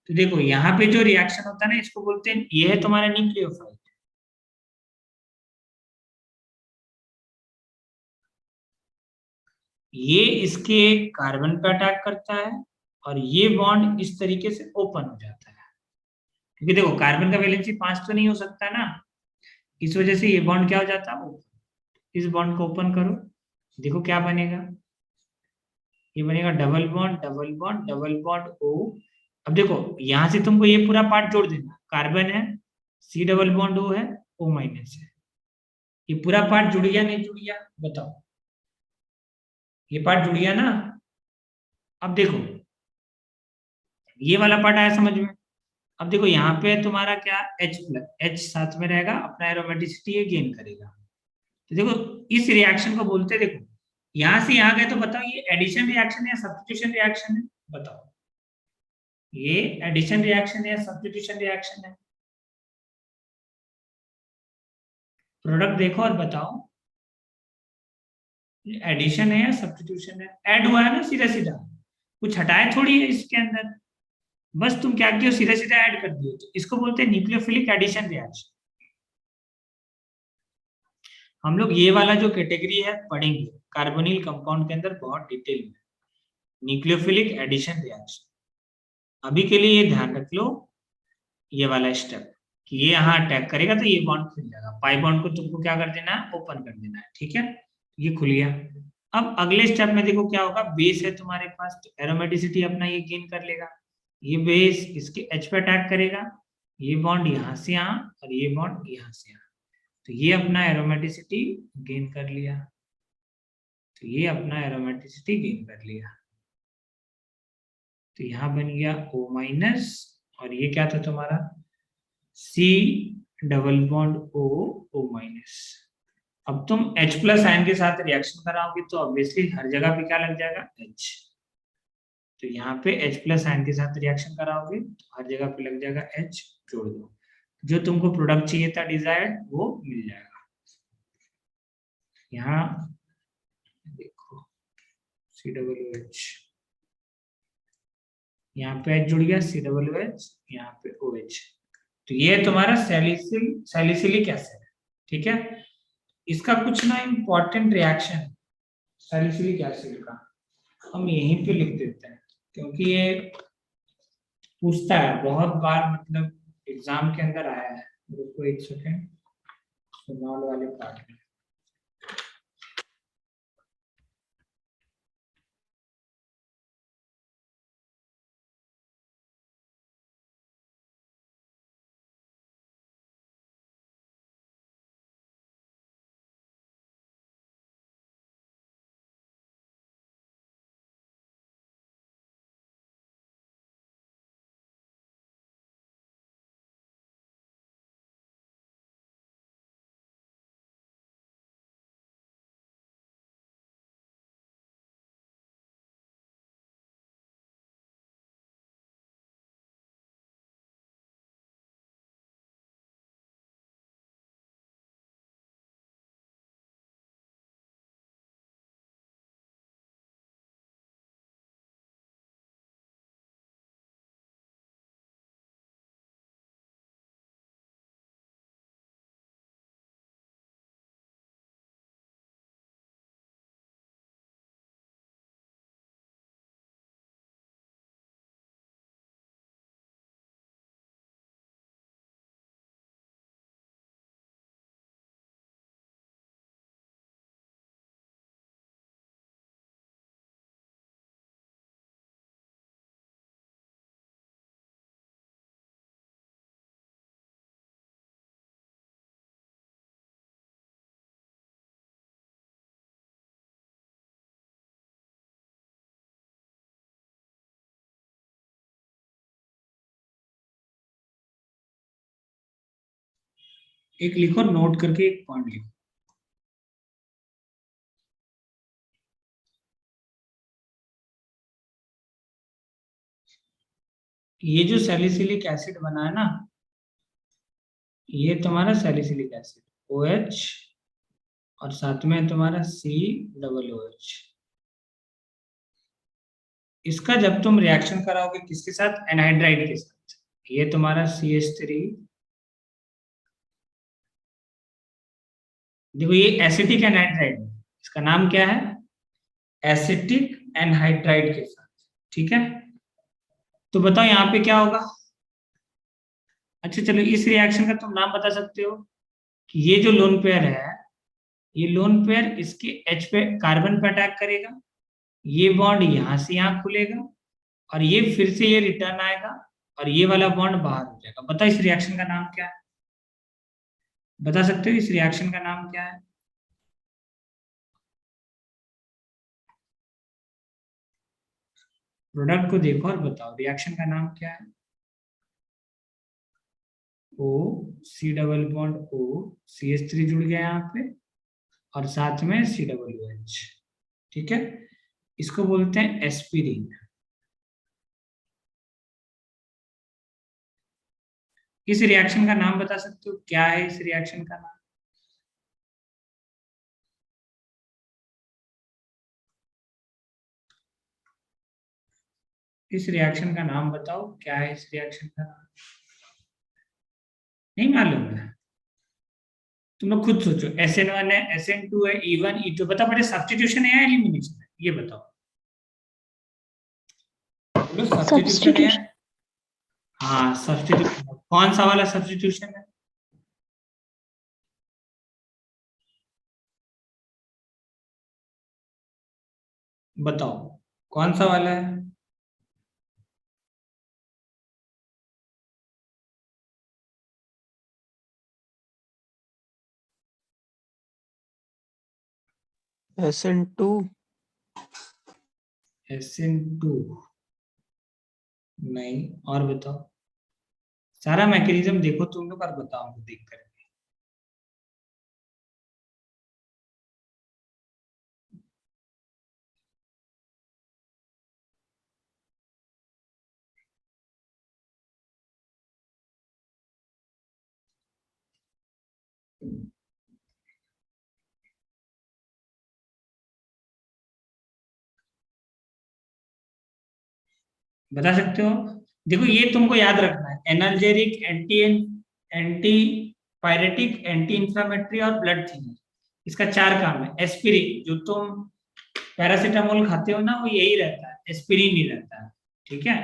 S1: तो देखो यहाँ पे जो रिएक्शन होता है ना इसको बोलते हैं, ये है तुम्हारा न्यूक्लियोफाइल, ये इसके कार्बन पे अटैक करता है और ये बॉन्ड इस तरीके से ओपन हो जाता है, क्योंकि देखो कार्बन का वैलेंसी 5 तो नहीं हो सकता ना, इस वजह से ये बॉन्ड क्या हो जाता है, ओपन। इस बॉन्ड को ओपन करो, देखो क्या बनेगा, ये बनेगा डबल बॉन्ड O। अब देखो यहां से तुमको ये पूरा पार्ट जोड़ देना, कार्बन है, C डबल बॉन्ड O है, O- है, ये पूरा पार्ट जुड़ गया नहीं जुड़ गया, बताओ, ये पार्ट जुड़ गया ना, अब देखो ये वाला पार्ट आया समझ में। अब देखो यहाँ पे तुम्हारा क्या H साथ में रहेगा, अपना एरोमेटिसिटी ये गेन करेगा। तो देखो इस रिएक्शन को बोलते हैं, देखो यहां से यहां गए तो बताओ ये एडिशन रिएक्शन है या सब्स्टिट्यूशन रिएक्शन है, बताओ ये एडिशन रिएक्शन है या सब्स्टिट्यूशन रिएक्शन है? प्रोडक्ट देखो और बताओ ये एडिशन है या सब्स्टिट्यूशन है। ऐड हुआ है ना सीधा सीधा, कुछ हटाए थोड़ी है इसके अंदर, बस तुम क्या किया सीधा सीधा ऐड कर दियो। तो इसको बोलते हैं न्यूक्लियोफिलिक एडिशन रिएक्शन। हम लोग ये वाला जो कैटेगरी है पढ़ेंगे कार्बोनिल कंपाउंड के अंदर बहुत डिटेल में, न्यूक्लियोफिलिक एडिशन रिएक्शन। अभी के लिए ये ध्यान रख लो ये वाला स्टेप कि ये यहाँ अटैक करेगा तो ये बॉन्ड खुल जाएगा, पाई बॉन्ड को तुमको क्या कर देना है, ओपन कर देना है, ठीक है। ये खुल गया। अब अगले स्टेप में देखो क्या होगा, बेस है तुम्हारे पास तो एरोमेटिसिटी अपना ये गेन कर लेगा, ये बेस इसके एच पे अटैक करेगा, ये बॉन्ड यहाँ से यहाँ और ये बॉन्ड यहाँ से यहाँ, तो ये अपना एरोमेटिसिटी गेन कर लिया, तो ये अपना एरोमेटिसिटी गेन कर लिया, तो यहाँ बन गया O माइनस और ये क्या था तुम्हारा C double bond O minus. अब तुम H प्लस आयन के साथ रिएक्शन कराओगे तो ऑब्वियसली हर जगह पे क्या लग जाएगा H, तो यहाँ पे H प्लस आयन के साथ रिएक्शन कराओगे तो हर जगह पे लग जाएगा H, जोड़ दो, जो तुमको प्रोडक्ट चाहिए था डिजायर्ड वो मिल जाएगा। यहाँ देखो COOH, यहाँ पे H जुड़ गया, COOH, यहाँ पे OH, तो ये तुम्हारा सैलिसिलिक एसिड है, ठीक है। इसका कुछ ना इम्पोर्टेंट रिएक्शन सैलिसिलिक एसिड का हम यहीं पे लिख देते हैं, क्योंकि ये पूछता है बहुत बार, मतलब एग्जाम के अंदर आया है। रुको एक सेकेंड, फिनॉल वाले पार्ट में एक लिखो, नोट करके एक पॉइंट लिखो। ये जो सैलिसिलिक एसिड बना है ना, ये तुम्हारा सैलिसिलिक एसिड OH और साथ में तुम्हारा COOH। इसका जब तुम रिएक्शन कराओगे किसके साथ, एनहाइड्राइड के साथ, ये तुम्हारा CH3, देखो ये एसिटिक एनहाइड्राइड, इसका नाम क्या है, एसिटिक एनहाइड्राइड के साथ, ठीक है। तो बताओ यहाँ पे क्या होगा। अच्छा चलो इस रिएक्शन का तुम नाम बता सकते हो कि ये जो लोन पेयर है, ये लोन पेयर इसके H पे कार्बन पे अटैक करेगा, ये बॉन्ड यहाँ से यहाँ खुलेगा और ये फिर से ये रिटर्न आएगा और ये वाला बॉन्ड बाहर हो जाएगा। बताओ इस रिएक्शन का नाम क्या है, बता सकते हो इस रिएक्शन का नाम क्या है। प्रोडक्ट को देखो और बताओ रिएक्शन का नाम क्या है। ओ सी डबल बॉन्ड ओ CH3 जुड़ गया यहाँ पे और साथ में COOH। ठीक है, इसको बोलते हैं एस्पिरिन। इस रिएक्शन का नाम बता सकते हो, क्या है इस रिएक्शन का नाम? इस रिएक्शन का नाम बताओ, क्या है इस रिएक्शन का नाम? नहीं मालूम है? तुम लोग खुद सोचो। SN1 है, SN2 है, E1 E2, बताओ बेटे सब्स्टिट्यूशन है या एलिमिनेशन है, ये बताओ। बोलो सब्स्टिट्यूशन है। हाँ सब्स्टिट्यूशन। कौन सा वाला सब्स्टिट्यूशन है? बताओ कौन सा वाला है?
S5: SN2।
S1: SN2 नहीं, और बताओ। सारा मैकेनिज्म देखो तुम लोग और बताओ हमको देख कर। बता सकते हो? देखो ये तुमको याद रखना है, analgesic, anti antipyretic, anti inflammatory और ब्लड थिनर। इसका 4 काम है। एस्पिरिन, जो तुम पैरासीटामोल खाते हो ना, वो यही रहता है, एस्पिरिन ही रहता है। ठीक है,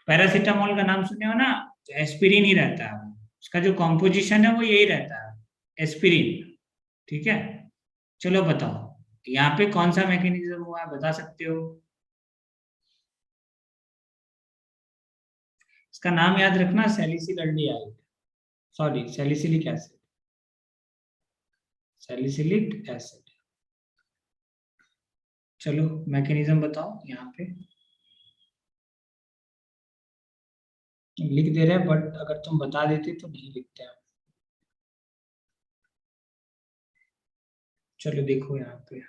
S1: पैरासीटामोल का नाम सुने हो ना, तो एस्पिरिन ही रहता है। उसका जो कॉम्पोजिशन है वो यही रहता है, एस्पिरिन। ठीक है, चलो बताओ यहाँ पे कौन सा मैकेनिज्म हुआ है, बता सकते हो? इसका नाम याद रखना, salicylaldehyde, sorry salicylic acid, salicylic acid. चलो मैकेनिज्म बताओ यहाँ पे। लिख दे रहे हैं बट अगर तुम बता देते तो नहीं लिखते हैं। चलो देखो यहाँ पे,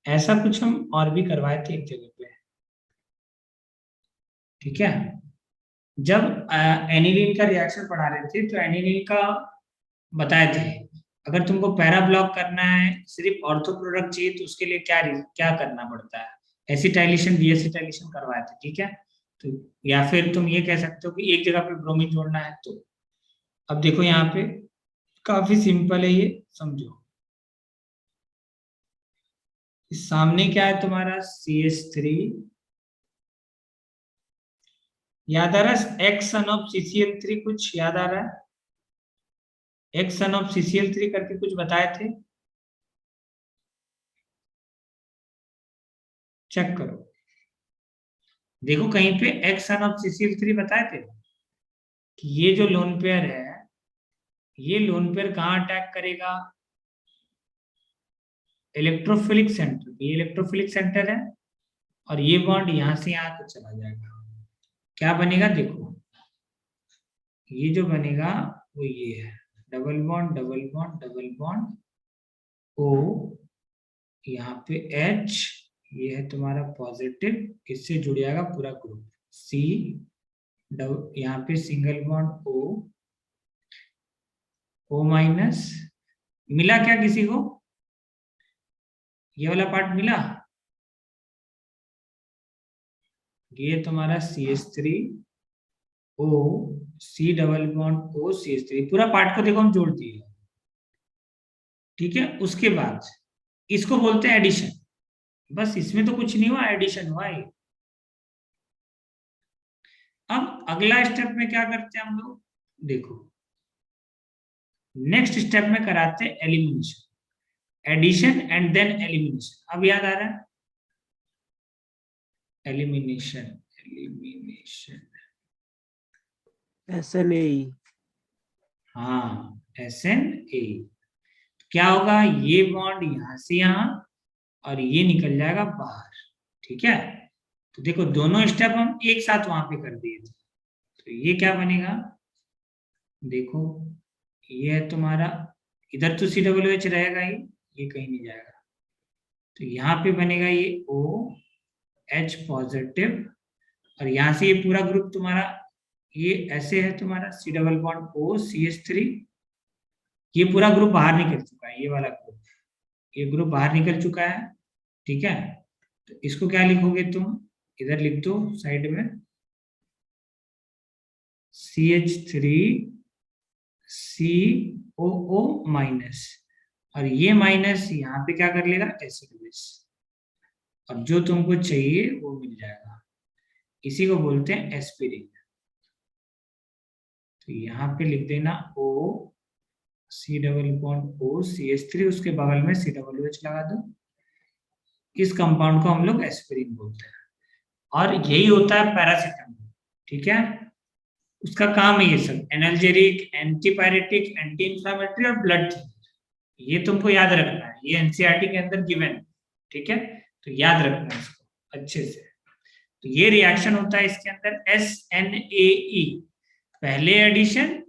S1: ऐसा कुछ हम और भी करवाए थे एक जगह पे। ठीक है, जब एनिलीन का रिएक्शन पढ़ा रहे थे तो एनिलीन का बताए थे, अगर तुमको पैरा ब्लॉक करना है, सिर्फ ऑर्थो प्रोडक्ट चाहिए, तो उसके लिए क्या क्या करना पड़ता है? एसिटाइलेशन डीएसिटाइलेशन करवाए थे। ठीक है, तो या फिर तुम ये कह सकते हो कि एक जगह पे ब्रोमीन जोड़ना है। तो अब देखो यहाँ पे काफी सिंपल है, ये समझो। इस सामने क्या है तुम्हारा, CH3, याद आ रहा है? एक्स सन ऑफ CCl3, कुछ याद आ रहा है? एक्स सन ऑफ CCl3 करके कुछ बताए थे, चेक करो। देखो कहीं पे एक्स सन ऑफ CCl3 बताए थे कि ये जो लोन पेयर है, ये लोन पेयर कहाँ अटैक करेगा? इलेक्ट्रोफिलिक सेंटर, ये इलेक्ट्रोफिलिक सेंटर है और ये बॉन्ड यहां से यहाँ तक चला जाएगा। क्या बनेगा देखो, ये जो बनेगा वो ये है, double bond double bond double bond oh, यहाँ पे H, ये है तुम्हारा पॉजिटिव, इससे जुड़ जाएगा पूरा ग्रुप C, यहाँ पे सिंगल बॉन्ड O माइनस। मिला क्या किसी को? ये वाला पार्ट मिला? ये तुम्हारा CH3 O C double bond O CH3, पूरा पार्ट को देखो हम जोड़ दिए। ठीक है, उसके बाद इसको बोलते हैं एडिशन। बस इसमें तो कुछ नहीं हुआ, एडिशन हुआ ये। अब अगला स्टेप में क्या करते हैं हम लोग, देखो नेक्स्ट स्टेप में कराते हैं elimination, addition and then elimination. अब याद आ रहा है? Elimination, elimination
S5: SNAE।
S1: हाँ SNA। क्या होगा, ये बॉन्ड यहां से यहां और ये निकल जाएगा बाहर, ठीक है। तो देखो दोनों स्टेप हम एक साथ वहां पे कर दिए थे, तो ये क्या बनेगा, देखो ये है तुम्हारा, इधर तो COOH रहेगा ही, ये कहीं नहीं जाएगा, तो यहाँ पे बनेगा ये OH पॉजिटिव, और यहाँ से ये पूरा ग्रुप तुम्हारा ये ऐसे है तुम्हारा C डबल बॉन्ड OCH3, ये पूरा ग्रुप बाहर निकल चुका है, ये वाला ग्रुप, ये ग्रुप बाहर निकल चुका है, ठीक है। तो इसको क्या लिखोगे तुम, इधर लिख दो साइड में CH3COO माइनस, और ये माइनस यहाँ पे क्या कर लेगा एसिड बेस, और जो तुमको चाहिए वो मिल जाएगा, इसी को बोलते हैं एस्पिरिन। तो यहाँ पे लिख देना O C double bond OCH3, उसके बगल में COOH लगा दो, इस कंपाउंड को हम लोग एस्पिरिन बोलते हैं, और यही होता है पैरासीटामोल, ठीक है। उसका काम है ये सब, एनाल्जेरिक, एंटीपायरेटिक, एंटी इंफ्लेमेटरी और ब्लड थिनर, ये तुमको याद रखना है, ये एनसीईआरटी के अंदर गिवन है, ठीक है। तो याद रखना है इसको अच्छे से। तो ये रिएक्शन होता है इसके अंदर SNAE, पहले एडिशन,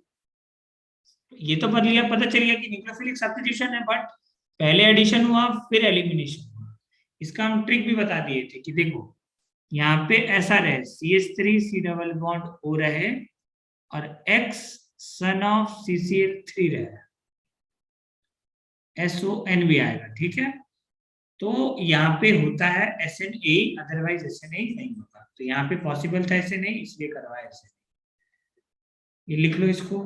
S1: ये तो पता चल गया कि न्यूक्लियोफिलिक सब्स्टिट्यूशन है, बट पहले एडिशन हुआ फिर एलिमिनेशन हुआ। इसका हम ट्रिक भी बता दिए थे कि देखो यहाँ पे ऐसा रहे CH3 C double bond O रहे और X सन ऑफ CCl3 रहे, SON भी आएगा, ठीक है। तो यहाँ पे होता है SNA, अदरवाइज SNA नहीं होता, तो यहाँ पे पॉसिबल था SNA, इसलिए करवाया SNA। ये लिख लो इसको।